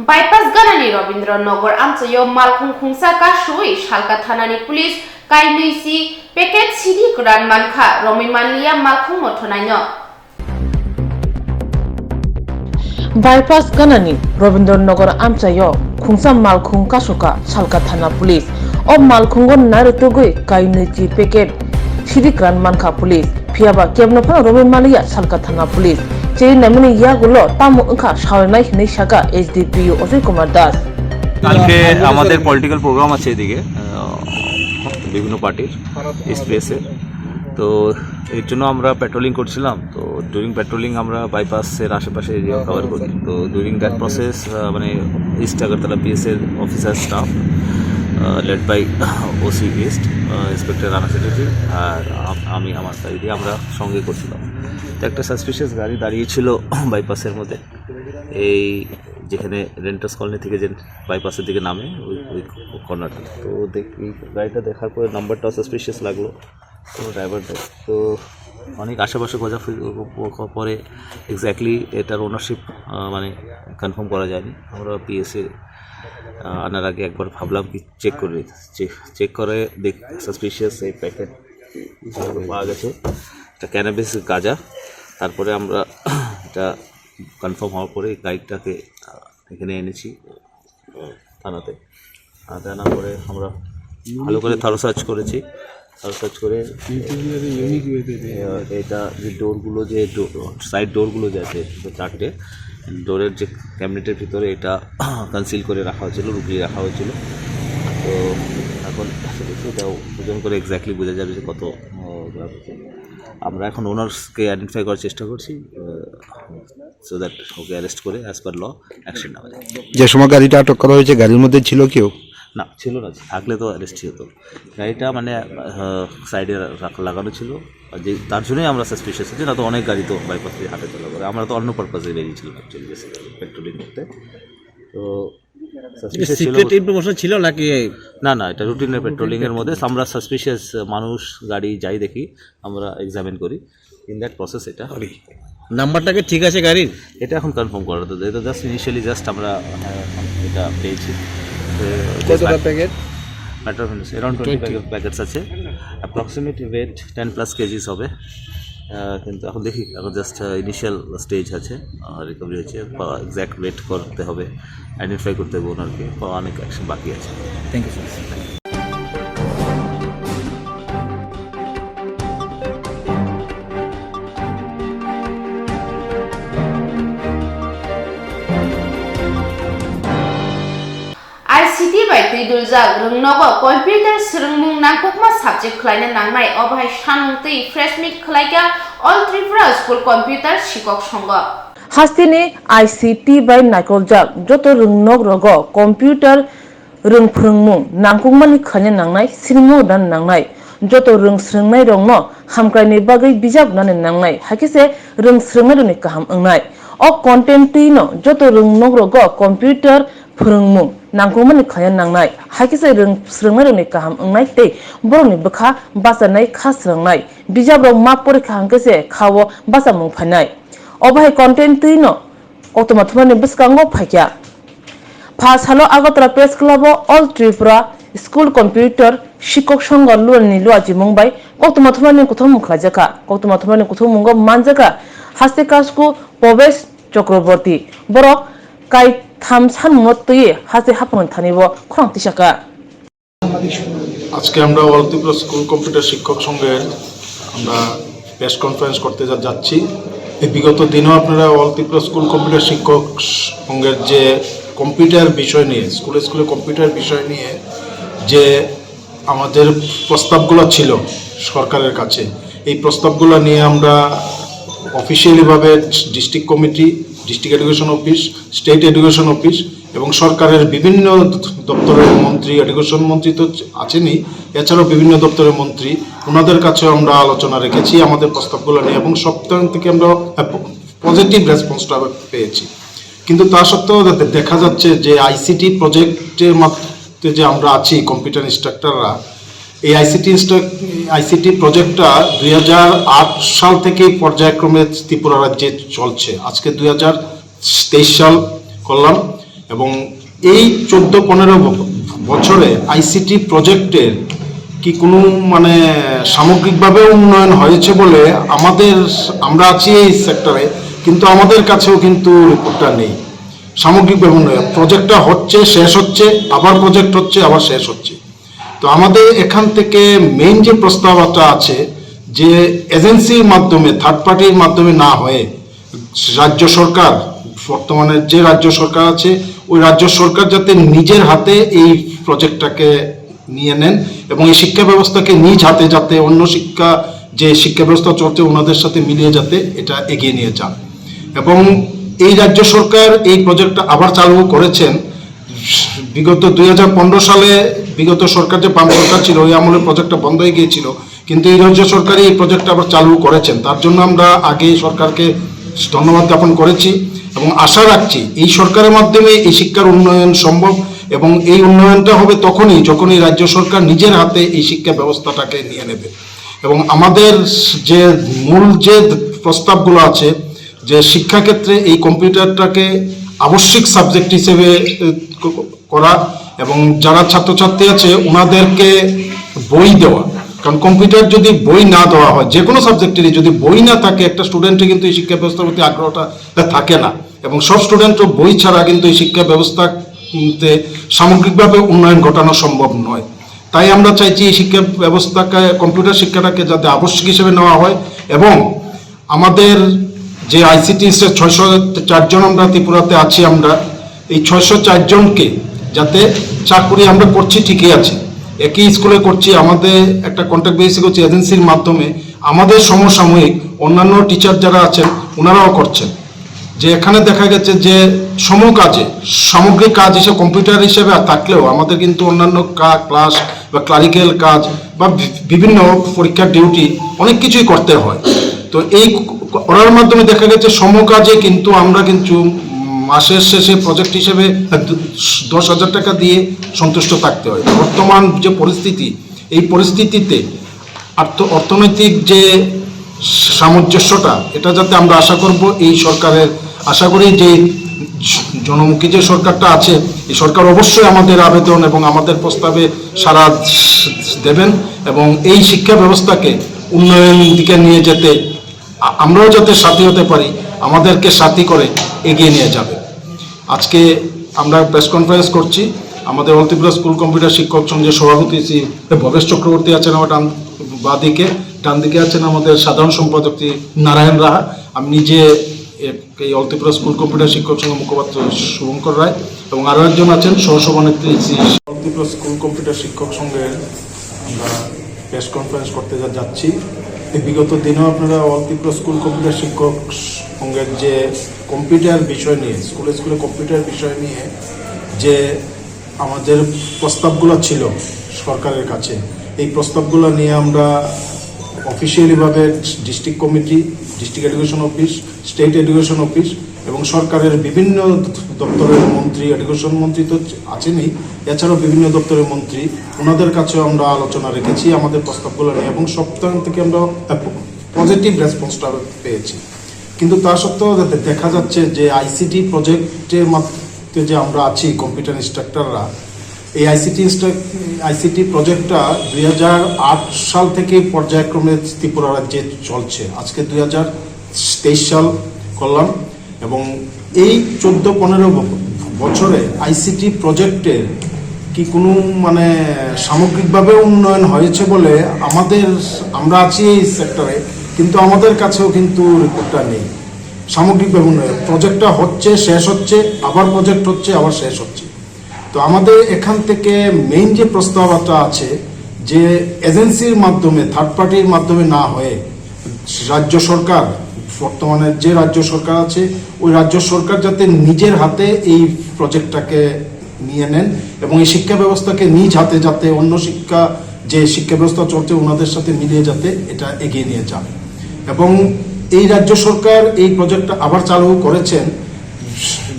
bypass ganani Robindranogor amchayo malkhung khungsa kasui shalka thanani police kainisi packet cd kuran mankha romimanlia malkhung mothonaino bypass ganani Robindranogor amchayo khungsa malkhung kasuka shalka thana police o malkhungo narutugui kainisi packet cd kuran mankha police phiaba kebno phana romimanlia shalka thana police chei namani yagulo tamu unkha shawnai hinai shaka HDPU Ajay Kumar Das কালকে আমাদের political programme আছে এদিকে বিভিন্ন পার্টির স্পেসে তো এর জন্য আমরা পেট্রোলিং করছিলাম তো ডিউরিং পেট্রোলিং আমরা বাইপাসের আশেপাশে এরিয়া কভার করি তো ডিউরিং দ্যাট প্রসেস মানে ইস্ট আগরতলা পিএসের officer staff led by OC east inspector Rana Chatterjee আর আমি আমার গাড়ি দিয়ে আমরা সঙ্গে করছিলাম তো একটা সাসপিশিয়াস গাড়ি দাঁড়িয়েছিল বাইপাসের মধ্যে এই যেখানে রেন্টার্স কলোনি থেকে যে বাইপাসের দিকে নামে ওই কর্নারটা। তো দেখি গাড়িটা দেখার পরে নাম্বারটাও সাসপিশিয়াস লাগলো, কোনো ড্রাইভার নেই। তো অনেক আশেপাশে খোঁজাখুঁজি পরে এক্স্যাক্টলি এটার ওনারশিপ মানে কনফার্ম করা যায়নি। আমরা পিএসএ আনার আগে একবার ভাবলাম কি চেক করে দেখ সাসপিশিয়াস এই প্যাকেট পাওয়া গেছে, এটা ক্যানাবিস গাঁজা। তারপরে আমরা এটা কনফার্ম হওয়ার পরে গাড়িটাকে এখানে এনেছি থানাতে। আনার পরে আমরা ভালো করে থারো সার্চ করেছি, সার্চ করে এটা যে ডোরগুলো যে সাইড ডোরগুলো যে আছে 4টে ডোরের যে ক্যাবিনেটের ভিতরে এটা কনসিল করে রাখা হয়েছিল, লুকিয়ে রাখা হয়েছিল। তো এখন এটাও ওজন করে এক্স্যাক্টলি বোঝা যাবে যে কত। আমরা এখন ওনার্সকে আইডেন্টিফাই করার চেষ্টা করছি, সো দ্যাট ওকে অ্যারেস্ট করে অ্যাজ পার ল অ্যাকশন নেওয়া যায়। যে সময় গাড়িটা আটক করা হয়েছে গাড়ির মধ্যে ছিল কেউ? না, ছিল না, থাকলে তো অ্যারেস্ট হতো। গাড়িটা মানে সাইডে লাগানো ছিল, যে তার জন্যই আমরা সাসপিশিয়াস হচ্ছি, না তো অনেক গাড়ি তো বাইপাস দিয়ে হাঁটে চলা করে। আমরা তো অন্য পারপাসে বেরিয়েছিলাম অ্যাকচুয়ালি বেসিক্যালি পেট্রোলিং করতে। তো সিক্রেট ইনফরমেশন ছিল নাকি? না, এটা রুটিনের পেট্রোলিংয়ের মধ্যে আমরা সাসপিশিয়াস মানুষ গাড়ি যাই দেখি আমরা এক্সামিন করি, ইন দ্যাট প্রসেস এটা। নাম্বারটাকে ঠিক আছে গাড়ির? এটা এখন কনফার্ম করা তো, এটা জাস্ট ইনিশিয়ালি আমরা এটা পেয়েছি। কতটা প্যাকেট? অ্যারাউন্ড 20 প্যাকেটস আছে, অ্যাপ্রক্সিমেট ওয়েট 10+ কেজিস হবে। কিন্তু এখন দেখি, এখন জাস্ট ইনিশিয়াল স্টেজ আছে, রিকভারি হচ্ছে, এক্স্যাক্ট ওয়েট করতে হবে, আইডেন্টিফাই করতে হবে ওনারকে, অনেক অ্যাকশন বাকি আছে। Thank you sir. ICT by Tridulzak Rungnogo Computer Srungmung Nangkukma Subject Kleine Nangnai Obhai Shanungti Fresh Meat Klaika All Tripura School Computer Shikok Shongo হাস্তিনি ICT by Naikoljak joto rungnog rogo computer rungprungmung nangkukmani khane nangnai sirmo dan nangnai joto rungsrungnai rongno hamkraini bagai bijak nane nangnai hakise rungsrungnai roni kaham angnai o content tino joto rungnog rogo computer phurungmung nangkukmani khane nangnai hakise rungsrungnai roni kaham angnai te boroni bkha basanai khasrangnai bijak rok ma porikha hangkese khawo basamung phanai অবাই content তুইনো অটোমাথমানি বসকাঙ্গো ফাইকা ফাস হলো Agartala press club all Tripura school computer Shikshak Sangha লুয়ানি লুয়াজি Mumbai অটোমাথমানি কোথাও মুখলাজাকা অটোমাথমানি কোথাও মুঙ্গ মানজাকা হাসতে কাজকু প্রবেশ চক্রবর্তী বরক কাই থাম সানমত তুই হাসে হাপন থানিব খরাংতিসাকা। আজকে আমরা all Tripura school computer Shikshak সংঘের আমরা প্রেস কনফারেন্স করতে যাচ্ছি। এই বিগত দিনেও আপনারা all Tripura school computer Shikshak সংঘের যে কম্পিউটার বিষয় নিয়ে স্কুলে কম্পিউটার বিষয় নিয়ে যে আমাদের প্রস্তাবগুলো ছিল সরকারের কাছে, এই প্রস্তাবগুলো নিয়ে আমরা অফিসিয়ালিভাবে district committee, district education office, state education office এবং সরকারের বিভিন্ন দপ্তরের মন্ত্রী, এডুকেশন মন্ত্রী তো আছেনই, এছাড়াও বিভিন্ন দপ্তরের মন্ত্রী, ওনাদের কাছেও আমরা আলোচনা রেখেছি আমাদের প্রস্তাবগুলো নিয়ে এবং সপ্তাহ থেকে আমরা পজিটিভ রেসপন্সটা পেয়েছি। কিন্তু তা সত্ত্বেও দেখা যাচ্ছে যে আইসিটি প্রজেক্টের মাধ্যমে যে আমরা আছি কম্পিউটার ইনস্ট্রাক্টররা, এই আইসিটি প্রজেক্টটা 2008 সাল থেকে পর্যায়ক্রমে ত্রিপুরা রাজ্যে চলছে। আজকে 2023 সাল করলাম এবং এই 14-15 বছরে আইসিটি প্রজেক্টের কি কোনো মানে সামগ্রিকভাবে উন্নয়ন হয়েছে বলে আমরা আছি এই সেক্টরে, কিন্তু আমাদের কাছেও কিন্তু রিপোর্টটা নেই। সামগ্রিকভাবে উন্নয়ন প্রজেক্টটা হচ্ছে, শেষ হচ্ছে, আবার প্রজেক্ট হচ্ছে, আবার শেষ হচ্ছে। তো আমাদের এখান থেকে মেইন যে প্রস্তাবটা আছে যে এজেন্সির মাধ্যমে, থার্ড পার্টির মাধ্যমে না হয়ে রাজ্য সরকার, বর্তমানে যে রাজ্য সরকার আছে ওই রাজ্য সরকার যাতে নিজের হাতে এই প্রজেক্টটাকে নিয়ে নেন এবং এই শিক্ষা ব্যবস্থাকে নিজ হাতে যাতে অন্য যে শিক্ষা ব্যবস্থা চলছে ওনাদের সাথে মিলিয়ে যাতে এটা এগিয়ে নিয়ে যান। এবং এই রাজ্য সরকার এই প্রজেক্টটা আবার চালু করেছেন বিগত 2015 সালে। বিগত সরকার যে বাম সরকার ছিল ওই আমলে প্রজেক্টটা বন্ধ হয়ে গিয়েছিল, কিন্তু এই রাজ্য সরকারই এই প্রজেক্টটা আবার চালু করেছেন। তার জন্য আমরা আগে সরকারকে ধন্যবাদ জ্ঞাপন করেছি এবং আশা রাখছি এই সরকারের মাধ্যমে এই শিক্ষার উন্নয়ন সম্ভব এবং এই উন্নয়নটা হবে তখনই যখন এই রাজ্য সরকার নিজের হাতে এই শিক্ষা ব্যবস্থাটাকে নিয়ে নেবে। এবং আমাদের যে মূল যে প্রস্তাবগুলো আছে যে শিক্ষাক্ষেত্রে এই কম্পিউটারটাকে আবশ্যিক সাবজেক্ট হিসেবে করা এবং যারা ছাত্রছাত্রী আছে ওনাদেরকে বই দেওয়া, কারণ কম্পিউটার যদি বই না দেওয়া হয় যে কোনো সাবজেক্টেরই যদি বই না থাকে একটা স্টুডেন্টের কিন্তু এই শিক্ষা ব্যবস্থার প্রতি আগ্রহটা থাকে না এবং সব স্টুডেন্টও বই ছাড়া কিন্তু এই শিক্ষা ব্যবস্থাতে সামগ্রিকভাবে উন্নয়ন ঘটানো সম্ভব নয়। তাই আমরা চাইছি এই শিক্ষা ব্যবস্থাকে কম্পিউটার শিক্ষাটাকে যাতে আবশ্যিক হিসেবে নেওয়া হয় এবং আমাদের যে আইসিটি 604 জন আমরা ত্রিপুরাতে আছি, আমরা এই 604 জনকে যাতে চাকরি আমরা করছি ঠিকই আছে, একই স্কুলে করছি, আমাদের একটা কন্ট্রাক্ট বেসিস করছি এজেন্সির মাধ্যমে, আমাদের সমসাময়িক অন্যান্য টিচার যারা আছেন ওনারাও করছেন। যে এখানে দেখা গেছে যে সমকাজে সামগ্রিক কাজ হিসেবে কম্পিউটার হিসেবে থাকলেও আমাদের কিন্তু অন্যান্য ক্লাস বা ক্লারিক্যাল কাজ বা বিভিন্ন পরীক্ষার ডিউটি অনেক কিছুই করতে হয়। তো এই করার মাধ্যমে দেখা গেছে সমকাজে কিন্তু আমরা কিন্তু মাসের শেষে প্রজেক্ট হিসেবে 10,000 টাকা দিয়ে সন্তুষ্ট থাকতে হয়। বর্তমান যে পরিস্থিতি, এই পরিস্থিতিতে অর্থনৈতিক যে সামঞ্জস্যটা এটা যাতে আমরা আশা করব এই সরকারের, আশা করি যে জনমুখী যে সরকারটা আছে এই সরকার অবশ্যই আমাদের আবেদন এবং আমাদের প্রস্তাবে সাড়া দেবেন এবং এই শিক্ষা ব্যবস্থাকে উন্নয়নের দিকে নিয়ে যেতে আমরাও যাতে সাথী হতে পারি, আমাদেরকে সাথী করে এগিয়ে নিয়ে যাবে। আজকে আমরা প্রেস কনফারেন্স করছি, আমাদের all Tripura school computer Shikshak সংঘের সভাপতি শ্রী ভবেশ চক্রবর্তী আছেন আমার বাঁদিকে, ডান দিকে আছেন আমাদের সাধারণ সম্পাদক শ্রী নারায়ণ রাহা, আমি নিজে এই all Tripura school computer Shikshak সংঘের মুখপাত্র শুভঙ্কর রায় এবং আরও একজন আছেন সহসভানেত্রী Shri all Tripura school computer Shikshak সংঘের আমরা প্রেস কনফারেন্স করতে যাচ্ছি। বিগত দিনেও আপনারা all Tripura school computer Shikshak সংঘের যে কম্পিউটার বিষয় নিয়ে স্কুলে কম্পিউটার বিষয় নিয়ে যে আমাদের প্রস্তাবগুলো ছিল সরকারের কাছে, এই প্রস্তাবগুলো নিয়ে আমরা অফিসিয়ালিভাবে district committee, district education office, state education office এবং সরকারের বিভিন্ন দপ্তরের মন্ত্রী, এডুকেশন মন্ত্রী তো আছেনই, এছাড়াও বিভিন্ন দপ্তরের মন্ত্রী, ওনাদের কাছেও আমরা আলোচনা রেখেছি আমাদের প্রস্তাবগুলো নিয়ে এবং সপ্তাহ থেকে আমরা পজিটিভ রেসপন্সটা পেয়েছি। কিন্তু তা সত্ত্বেও দেখা যাচ্ছে যে আইসিটি প্রজেক্টের মাধ্যমে যে আমরা আছি কম্পিউটার ইনস্ট্রাক্টররা, এই আইসিটি প্রজেক্টটা 2008 সাল থেকে পর্যায়ক্রমে ত্রিপুরা রাজ্যে চলছে। আজকে 2023 সাল করলাম এবং এই 14-15 বছরে আইসিটি প্রজেক্টের কি কোনো মানে সামগ্রিকভাবে উন্নয়ন হয়েছে বলে আমরা আছি এই সেক্টরে, কিন্তু আমাদের কাছেও কিন্তু রিপোর্টটা নেই। সামগ্রিকভাবে উন্নয়ন প্রজেক্টটা হচ্ছে, শেষ হচ্ছে, আবার প্রজেক্ট হচ্ছে, আবার শেষ হচ্ছে। তো আমাদের এখান থেকে মেইন যে প্রস্তাবটা আছে যে এজেন্সির মাধ্যমে, থার্ড পার্টির মাধ্যমে না হয়ে রাজ্য সরকার, বর্তমানে যে রাজ্য সরকার আছে ওই রাজ্য সরকার যাতে নিজের হাতে এই প্রজেক্টটাকে নিয়ে নেন এবং এই শিক্ষা ব্যবস্থাকে নিজ হাতে যাতে অন্য যে শিক্ষা ব্যবস্থা চলছে ওনাদের সাথে মিলিয়ে যাতে এটা এগিয়ে নিয়ে যান। এবং এই রাজ্য সরকার এই প্রজেক্টটা আবার চালু করেছেন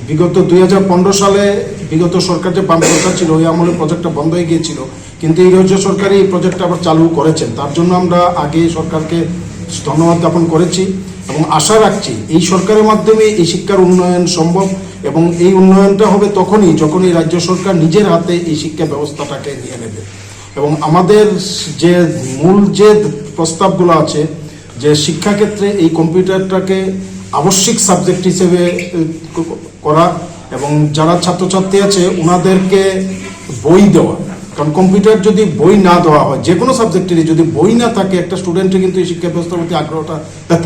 বিগত 2015 সালে। বিগত সরকার যে বাম সরকার ছিল ওই আমলে প্রজেক্টটা বন্ধ হয়ে গিয়েছিল, কিন্তু এই রাজ্য সরকারই এই প্রজেক্টটা আবার চালু করেছেন। তার জন্য আমরা আগে সরকারকে ধন্যবাদ জ্ঞাপন করেছি এবং আশা রাখছি এই সরকারের মাধ্যমে এই শিক্ষার উন্নয়ন সম্ভব এবং এই উন্নয়নটা হবে তখনই যখন এই রাজ্য সরকার নিজের হাতে এই শিক্ষা ব্যবস্থাটাকে নিয়ে নেবে। এবং আমাদের যে মূল যে প্রস্তাবগুলো আছে যে শিক্ষাক্ষেত্রে এই কম্পিউটারটাকে আবশ্যিক সাবজেক্ট হিসেবে করা এবং যারা ছাত্রছাত্রী আছে ওনাদেরকে বই দেওয়া, কারণ কম্পিউটার যদি বই না দেওয়া হয় যে কোনো সাবজেক্টেরই যদি বই না থাকে একটা স্টুডেন্টের কিন্তু এই শিক্ষা ব্যবস্থার প্রতি আগ্রহটা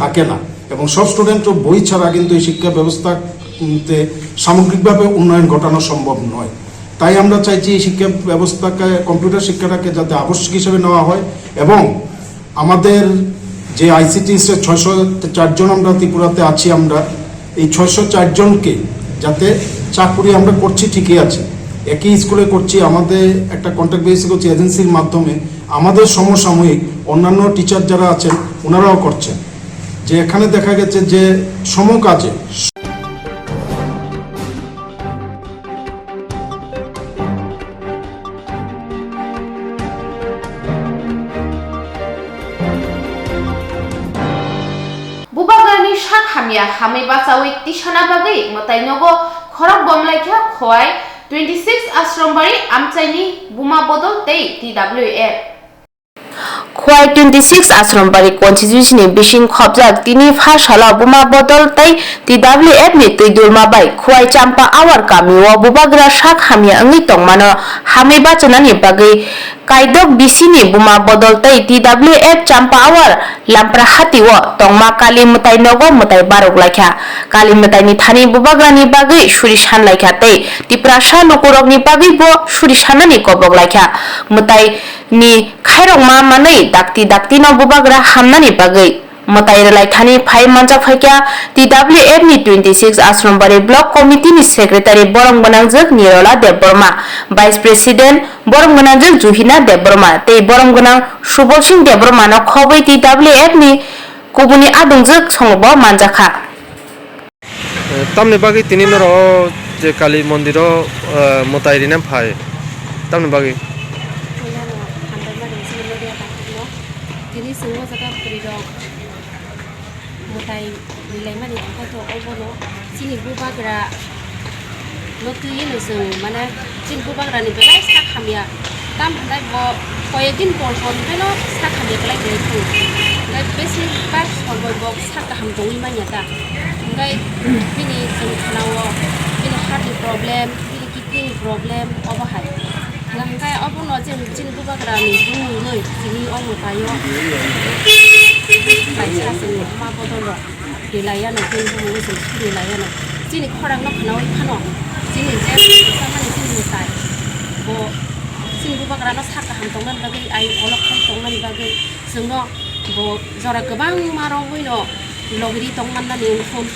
থাকে না এবং সব স্টুডেন্টও বই ছাড়া কিন্তু এই শিক্ষা ব্যবস্থাতে সামগ্রিকভাবে উন্নয়ন ঘটানো সম্ভব নয়। তাই আমরা চাইছি এই শিক্ষা ব্যবস্থাকে কম্পিউটার শিক্ষাটাকে যাতে আবশ্যিক হিসেবে নেওয়া হয় এবং আমাদের যে আইসিটি 604 জন আমরা ত্রিপুরাতে আছি, আমরা এই 604 জনকে যাতে চাকরি আমরা করছি ঠিকই আছে, একই স্কুলে করছি, আমাদের একটা কন্ট্রাক্ট বেসিস করছি এজেন্সির মাধ্যমে, আমাদের সমসাময়িক অন্যান্য টিচার যারা আছেন ওনারাও করছেন। যে এখানে দেখা গেছে যে সমকাজে Bubagani shak hamya hame bacawi tishana bagai matai nogo khorok bomlaikha khowai 26 Ashrombari amchaini buma bodol tei TWF Khowai 26 আশ্রমবাড়ি কনস্টিটিউশনে বিশিং খবজাক তিনি ফাশালা বুমা বদল তাই TWF ni tui durma bai khwai champa awar kamiwo bubagra shak hamya angi tongmano hame bachanani bagai kaidok bisini buma bodol tai TWF champa awar lampra hatiwo tongma kali mutai nogo mutai barok laikha kali mutai ni thani bubagra ni bagai shuri shan laikha tai tiprasha nokorok ni bagai bo shuri shanani kobok laikha mutai ni khairok ma manai dakti no bubagra hamnani bagai matai relai thani phai manjak phaikya TWF ni 26 Ashrombari block committee ni secretary borong banangjak Nirola Debborma vice president borong banangjak Juhina Debborma tei borong banang Subol Singh Debborma no khoboi TWF ni kubuni adungjak songbo manjakha tamni bagi tini noro je kali mondiro motai rina phai tamni bagi mutai nilai mani angka to obono sini bubagra lotu yino sung mana sini bubagra ni belai sak hamya tam handai bo koyedin pon beno sak hamya belai itu ngai besi pas bo sak ham dongi manya ta ngai bini sung khanawo bini heart problem bini kidney problem obo hai ngai obono je sini bubagra ni bungu noi sini omo tayo baca seni ma bodolo dilayano pintu musim dilayano sini korang nak kenal kano sini je sama ni sini mutai bo sini buka kerana sakah hantongan bagi air olok hantongan bagi semua bo zora kebang marong wino logri tongan dan infom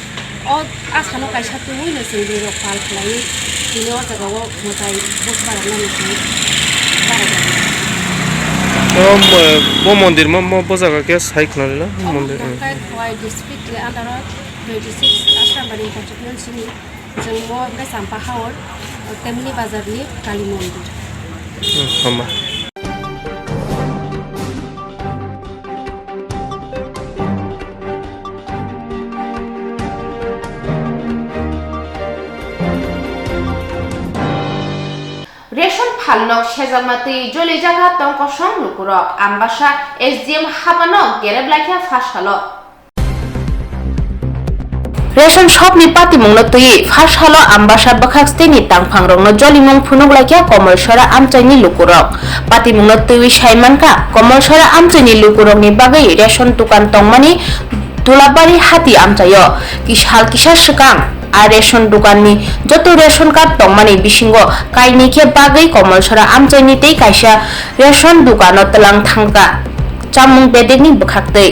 oh asano kai satu wino sini lokal kelai sini orang jago mutai bos barang ni sini bo mondir mo bojaga ke sai khna mondir kai khwai district le under 26 Ashrombari constituency ni jeng mo ke sampah haur temni bazar ni kali mondir hama ration ফালনক সেজামাতি জলি জায়গা তংকসং লুকুরক Ambassa SDM হাবানো গেরেবলাইখা ফাশালো ration shop ni patimungno tui fashalo ambasa bakhaksini tangphangrokno jolimung phunuglaikya Komalsora amchaini lukurok patimungno tui saimanka Komalsora amchaini lukurokni bagai ration dukan tongmani Dulabari hati amchayo kishal kishar sekang আর ration দোকাননি যত ration card তংমানি বিসিঙ্গ কাইনিকে বাগৈ Komalsora আমচাইনিতেই কাইসা ration দোকানো তলাং থাংকা চামুং বেদেগনি বখাktei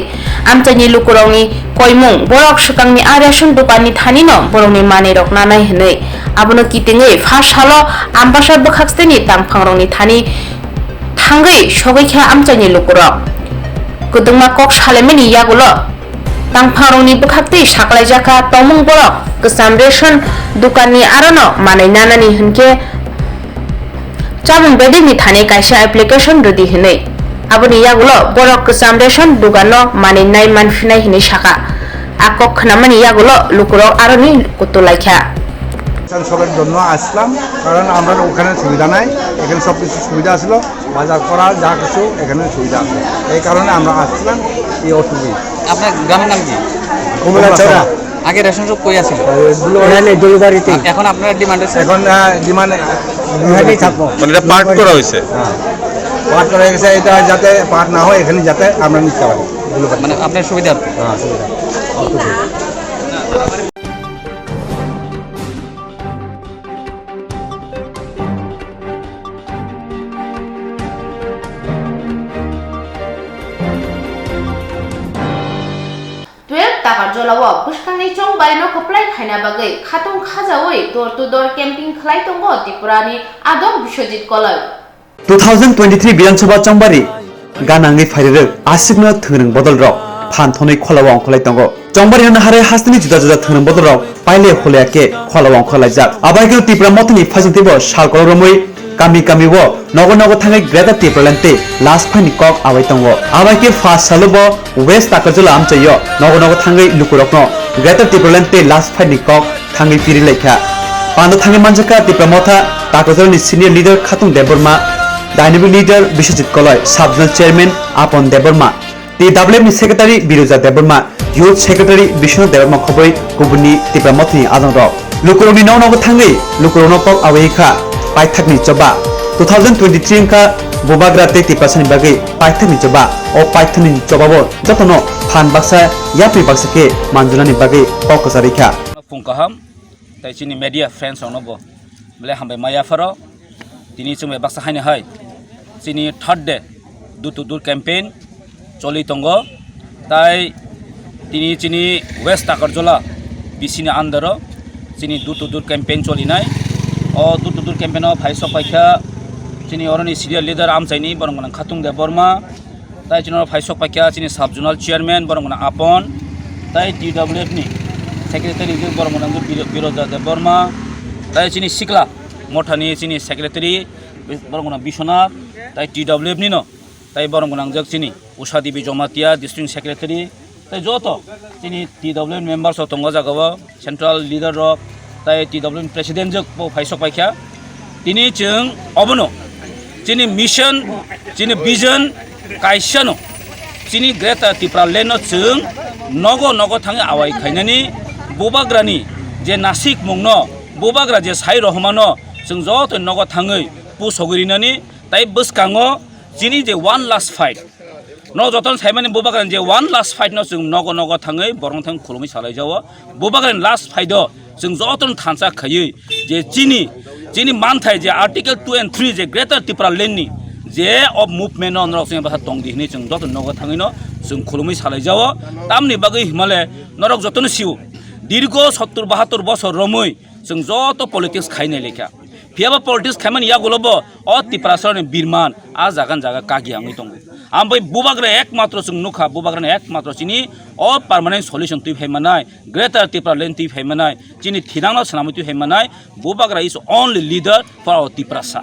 আমচাইনি লুকুরংনি কয়মুং borok sekangni a রেশন দোকাননি thanino borokni manirok nanai hinui abono kitengei first halo ambasa bokhakteni tangphangrokni thani thangai sogaikha আমচাইনি lukurok kudungma kok salemeni yagulo tangphangrokni bokhaktei saklaijaka tongmung borok kesam ration দোকাননি আরনো মানাই নানানি হনকে চামুং বেদেগনি থানি কাইসা অ্যাপ্লিকেশন রদি হিनै aboni yagulo borok kesam ration দোকানো মানাই নাই মানফিনাই হিनै শাখা আকক খানামানি yagulo লুকুরক আরনি কতলাইখা সবের জন্য আসলাম কারণ আমরা ওখানে সুবিধা নাই এখানে সব কিছু সুবিধা ছিল বাজার করা যা কিছু এখানে সুবিধা আছে এই কারণে আমরা আসলাম এই অসুবিধা আপনার গ্রামের নাম কি কুমিল্লা আগে রেশন শপ কই আছিল জলবাড়িতে এখন আপনার ডিমান্ড আছে এখন ডিমান্ড এখানেই থাকবো মানে এটা পার্ট করা হয়েছে পাট করা গেছে এটা যাতে পাট না হয় এখানে যাতে আমরা নিতে পারি মানে আপনার সুবিধা হ্যাঁ সুবিধা Takar jolawo buskangni chong baino koplai khaina bagai khatong khajawoi door to door camping khlai tongo Tripurani Adom Bishojit Kolai 2023 বিধানসভা চংবারি গানাঙ্গি ফাইরে আसिगनो थोरं बदल रक phan thonoi kholawa ongkholai tongo chongbari hana hare hastini juda juda thang bodorok paile kholiake kholawa ongkholai jak abaike tipra motoni phajingtibo salkol romoi kami kami wo nogo nogo thangai greta tipralante last phani kok awai tongo abaike first salubo west takajula amchayo nogo nogo thangai lukurokno greta tipralante last phani kok thangai piri lekha pando thangai manjaka tipramotha takajulni senior leader khatung deborma dynamic leader Bishojit Koloi sub-zonal chairman Apon Deborma TWM secretary Biruja Deborma youth secretary Bishnu Deborma khoboi kubuni tipramotni adongrok lukuroni nogo thangai lukurono kok awai kha paithakni choba 2023 ka bobagrate tipasani bagai paithakni choba o paithakni choba bo jotono phan baksa yapi baksa ke manjulani bagai kokosari kha pungkaham tai chini media friends onobo bele hambai maya faro tini chumbe baksa haine hai chini third day dur campaign choli tongo tai tini chini west takarjola bisini andaro chini dur campaign choli nai o dur campaign o phaisok paikha chini oroni senior leader amchaini borongna khatung deborma tai chini phaisok paikha chini sub zonal chairman borongna apon tai TWF ni secretary borongna biroja deborma tai chini sikla mothani chini secretary borongna bishonat tai TWF ni no tai borongna jak chini usha devi jomatia district secretary tai joto chini TWF members of tonga jagawa central leader rok tai TWF president jak bo phaisok paikha tini chung obono chini mission chini vision kaisano chini greta tipra leno chung nogo thangi awai khainani bobagrani je nasik mungno bobagra je sai rohmano chung joto nogo thangai pu sogirinani tai buskango chini je one last fight no joton saimani bobagran je one last fight no chung nogo thangai borong thang khulumi salai jawo bobagran last fight do chung joton thansa khayei je chini manthai je article 2 and 3 je greater tipra lenni je of movement on rok sing ba tong di ni chung joton nogo thangai no chung khulumi salai jawo tamni bagai himale norok joton siu dirgo 70 72 বছর রমই जों যত politics খাইনে লেখা फियाबा politics Khaman या गुलोबो ओ तिप्रासरनि बिरमान आ जागान जागा कागियांगै दं आमबै बुबाग्रा एकमात्र जों नुखा बुबाग्रानि एकमात्र चिनि ओ पार्मानेंट सल्यूशन तुइ फैमानाय ग्रेटर तिप्रा लेन तुइ फैमानाय चिनि थिनांगना सनामै तुइ फैमानाय बुबाग्रा is only leader for our Tiprasa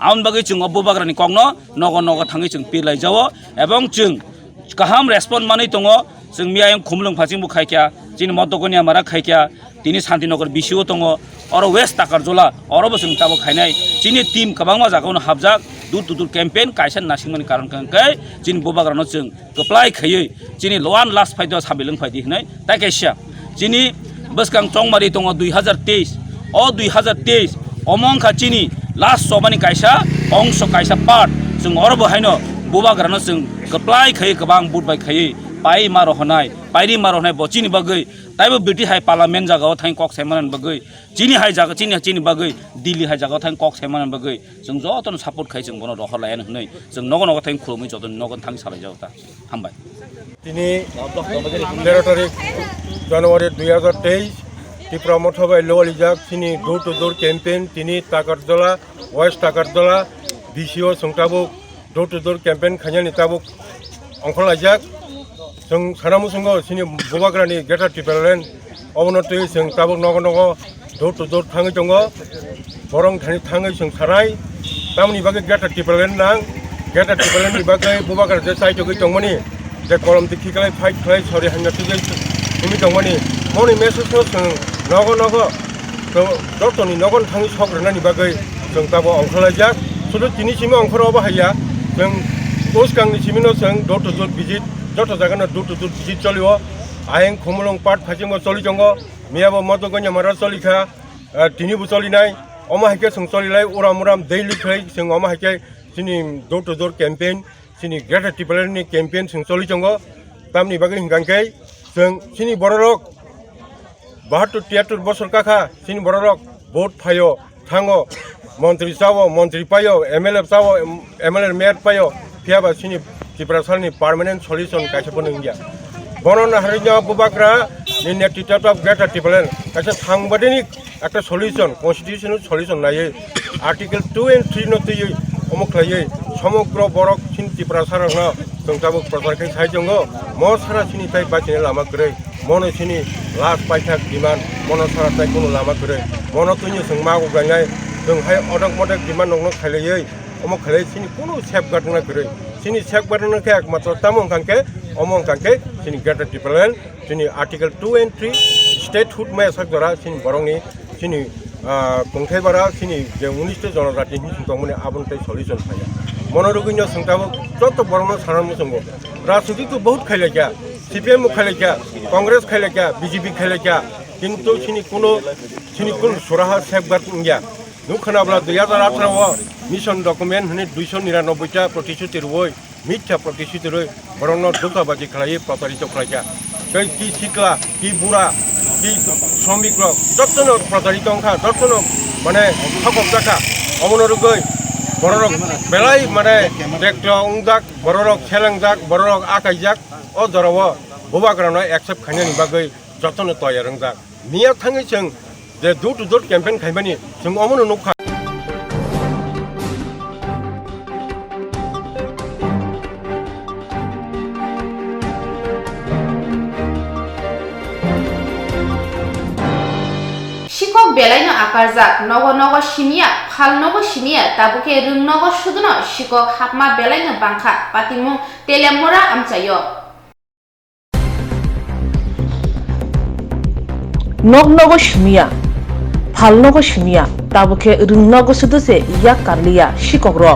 आउन बागै जों बुबाग्रानि कगनो नग थाङै जों पिरलाय जावो एबं जों गाहाम रेसपन्स मानै दङ जों मियायं खुमलुं फासिंबु खायखा चिनि मदगनिया मारा खायखा तिनि शान्तिनगर बिसिओ दङ और वेस्ट ताकारजला और जों ताबो खायनाय चिनि टीम गोबां जागावनो हाबजाक दूर कैम्पेन कायसान नासिंगमनि कारण kankai चिनि बुबाग्रानो जों गोप्लाय खायै चिनि लवान लास्ट फाइट साबिलং फाइदि हनाय ताकेसिया चिनि बसकां चंगमारि दङ 2023 ओ 2023 अमंखा चिनि लास्ट सबानि कायसा अंश कायसा पार्ट जों अरबो हायनो बुबाग्रानो जों गोप्लाय खायै गोबां बुटबाय खायै पाइ मारो हनाय पाइरि मारो हनाय बचिनि बागै ताइबो बिटि हाय पार्लियामेन्ट जागाव थां कक सेमान बागै चिनि हाय जागा चिनि बागै दिल्ली हाय जागाव थां कक सेमान बागै जों जतन सापर्ट खाय जों बनो रह लायन हनै जों नग थां खुलुमै जतन नग थां सालाय जावता हामबाय তিনি 13 তারিখ জানুয়ারি 2023 ত্রিপুরা মঠবাই লোয়ালিজাক তিনি ডোর টু ডোর ক্যাম্পেইন তিনি তাকারদলা ওয়েস্ট তাকারদলা বিসিও সংতাবুক ডোর টু ডোর ক্যাম্পেইন খাইনি তাবুক अंखलायजाक जों सानामुसुंगो सिनि बुबाग्रानि गेटार टिपेलेन अबनति जों ताबुक नग डोर टु डोर थाङै दङ बरं थाङै जों साराय तामनि बागै गेटार टिपेलेन नां गेटार टिपेलेननि बागै बुबाग्रा जे साइटगै दंमोनि जे कलम दिखिखालाय फाइट खालाय सरि हांगाति जे तुमि दंमोनि मनि मेसेजखौ जों नग डक्टरनि नगन थाङै सग्रानानि बागै जों ताबो अंखलायजाक सुदु तिनिसिम अंखराव बाहाया जों पोस्ट गांनि सिमिनो जों door to door visit Jat जागानो door to door visit चलियो आयें खुमलुं पार्ट फासिंबो चलि दङ मियाबो मदगन्या मारा चलिखा तिनिबो चलिनाय अमा हायके जों चलिलाय उराम दैलि खाय जों अमा हायके सिनि डोर टु डोर कैम्पेन सिनि ग्रेटर टिपेलेननि कैम्पेन जों चलि दङ तामनि बागै हिंगांकै जों सिनि बररक 72-73 बছর काखा सिनि बररक भोट फायो थाङो मन्त्री जावो मन्त्री पायो एमएलए जावो एमएलए मेयर पायो फियाबा सिनि टिप्रासालनि पार्मानेंट सल्यूशन कायसा नंगिया बनन हारिया बुबाग्रा नि नेतृत्व अफ ग्रेटर टिपेलेन कायसा थांबादेनि একটা सल्यूशन कन्स्टिट्यूशनल सल्यूशन नायै आर्टिकल 2 and 3 नतयै अमुखलायै समग्र बरक सिन टिप्रासारना जोंटाबो प्रचारखै थाइ जोंगो म सारा सिनि थाइ बाचिने लामा करे मनो सिनि लास पाइथाक डिमान्ड मनो सारा थाइ कोनो लामा करे मनो तुनि जों मागो गायनाय जों हाय अडक मडक डिमान्ड नंनो खाइलायै अमो खाइलाय सिनि कोनो सेफगार्ड ना करे सिनि सेफगार्ड ना के एकमात्र तामो कांके अमो कांके सिनि ग्रेटर डिपार्टमेंट सिनि आर्टिकल 2 and 3 स्टेटहुड में सक द्वारा सिनि बरंनि सिनि कंथाइबारा सिनि जे 19 जनजाति हिंसुंगमने आबुंथाइ सल्यूशन थाया मनोरगिनो संताबो जत बरनो सारामु संगो राजनीति तो बहुत खाइलाया सीपीएम खाइलाया कांग्रेस खाइलाया बीजेपी खाइलाया किंतु सिनि कोनो सुराहा सेफगार्ड गया नु खोनाब्ला 2018 मिशन डकुमेंट हने 299 टा प्रतिशत रुवै मिथ्या प्रतिशत रुवै बरनो दुखाबाजी खालाय प्रचारित खालाया कै की सिकला की बुरा की श्रमिक जतनो प्रचारित अंखा जतनो माने हकब जाका अमनरगै बररक बेलाय माने ट्रेक्टर उंजाक बररक सेलेंजाक बररक आकाइजाक अ जराव बुबाग्रानो एक्सेप्ट खायनायनि बागै जतनो तयार रंजाक मिया थाङै जों जे डोर टु डोर केम्पेन खायमानि जों अमनो नुखा শিকক বেলাইনো আকারজাক নগ নগ সিমিয়া ফাল নগ সিমিয়া তাবুকে রুং নগ সুদনো শিকক হাপমা বেলাইনো বাংখা পাতিমু Teliamura আমচাইয় nog nogo shmiya phal nogo shmiya tabuke rung nogo suduse yak karliya shikok ro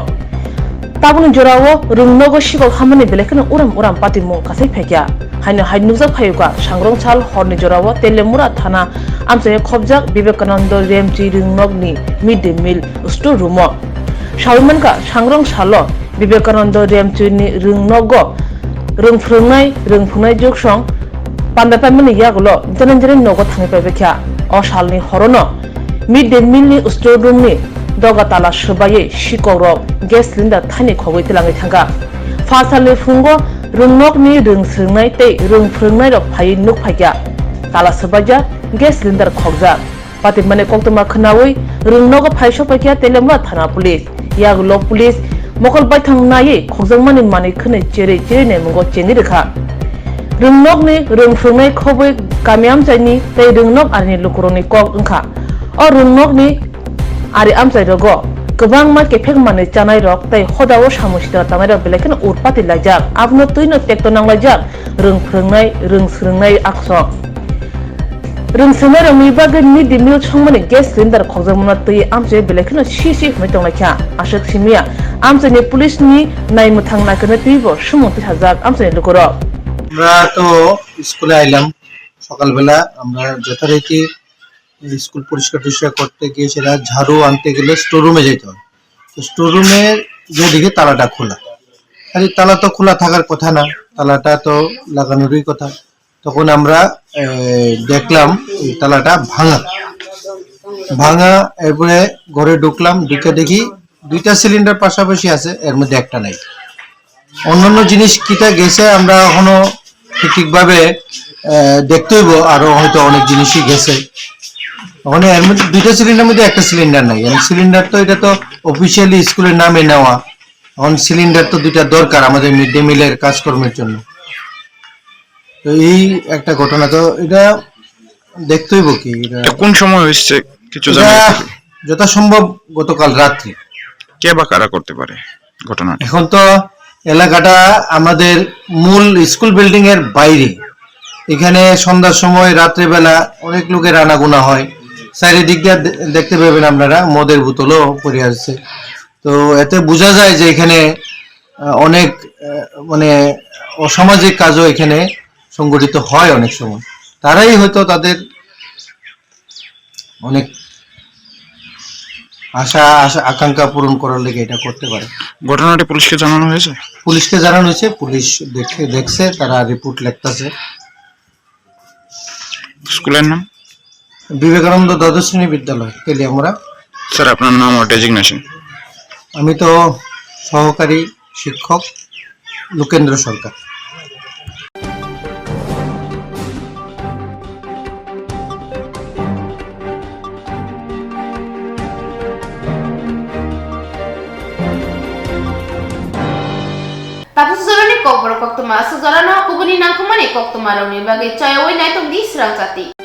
tabun jorawo rung nogo shikok hamani belekna uram patimu kasai phekya haino hainujak phayuka sangrong chal horni jorawo telemura thana amse khobjak vivekananda remchi rung nogni mid day meal store room shawmanka sangrong chalo vivekananda remchi ni rung nogo rung phungnai joksong Panda pamini yagulo jananjari nogo thangi pabekya o salni horono mid day meal ni store room ni doga tala subaye shikoro gas cylinder thani khogoi tilangai thanga fasali fungo rungnok ni rung sringnai tei rung phringnai rok phai nuk phagya tala subaja gas cylinder khogja pati mane koktoma khnawi rungnogo phai sopakya telemra thana police yagulo police mokol bai thangnai khogjangmani mani khne chere ne mungo cheni rekha Rungnok ni rungfrungnai khoboi kamiam chaini tei rungnok arni lukuroni kok ongkha o rungnok ni ari amchai rogo gobang ma kefek mane chanai rok tei hodao samusita tanai rok belekena urpati lajak abno tuino tekto nanglajak rungsrungnai akso rungsrungnai rokni bagui mid day meal songmani gas cylinder khogjamna tei amchai belekena si hmai tonglakha ashok simia amchai ni police ni naimmuthang nakene tuibo sumonti hajak amchai lukuro আমরা তো স্কুলে আইলাম সকালবেলা আমরা যথারীতি school পরিষ্কার করতে গিয়ে সেটা ঝাড়ু আনতে গেলে স্টোর রুমে যেতে হয় তো স্টোর রুমের যে দিকে তালাটা খোলা আরে তালা তো খোলা থাকার কথা না তালাটা তো লাগানোরই কথা তখন আমরা দেখলাম এই তালাটা ভাঙা এরপরে ঘরে ঢুকলাম ঢুকে দেখি দুইটা সিলিন্ডার পাশাপাশি আছে এর মধ্যে একটা নাই অন্যান্য জিনিস কিটা গেছে আমরা এখনো ঠিকভাবে দেখতে হইব আরো হয়তো অনেক জিনিসই গেছে ওখানে এর মধ্যে দুইটা সিলিন্ডার মধ্যে একটা সিলিন্ডার নাই সিলিন্ডার তো এটা তো অফিসিয়ালি স্কুলের নামে নেওয়া এখন সিলিন্ডার তো দুইটা দরকার আমাদের মিড ডে মিলের কাজকর্মের জন্য তো এই একটা ঘটনা তো এটা দেখতে হইব কি এটা কোন সময় হয়েছে কিছু জানা যথাসম্ভব গতকাল রাত্রে কে বা কারা করতে পারে ঘটনা এখন তো এলাকাটা আমাদের মূল স্কুল বিল্ডিং এর বাইরে এখানে সন্ধ্যার সময় রাত্রে বেলা অনেক লোকের আনাগোনা হয় চারিদিক দিয়ে দেখতে পাবেন আপনারা মদের বোতলও পড়ে আছে তো এতে বোঝা যায় যে এখানে অনেক মানে অসামাজিক কাজও এখানে সংগঠিত হয় অনেক সময় তারাই হয়তো তাদের অনেক আশা আকাঙ্ক্ষা পূরণ করার লেগে এটা করতে পারে ঘটনাটি পুলিশকে জানানো হয়েছে পুলিশ দেখছে তারা রিপোর্ট লিখতেছে স্কুলের নাম বিবেকানন্দ দ্বাদশ শ্রেণী বিদ্যালয় তেলিয়ামুড়া স্যার আপনার নাম ও ডেজিগনেশন আমি তো সহকারী শিক্ষক লোকেন্দ্র সরকার Tapos kokbor koktoma asuk jarano kubuni nangkumani koktomaroni bagi chayawai naitok di srang jati.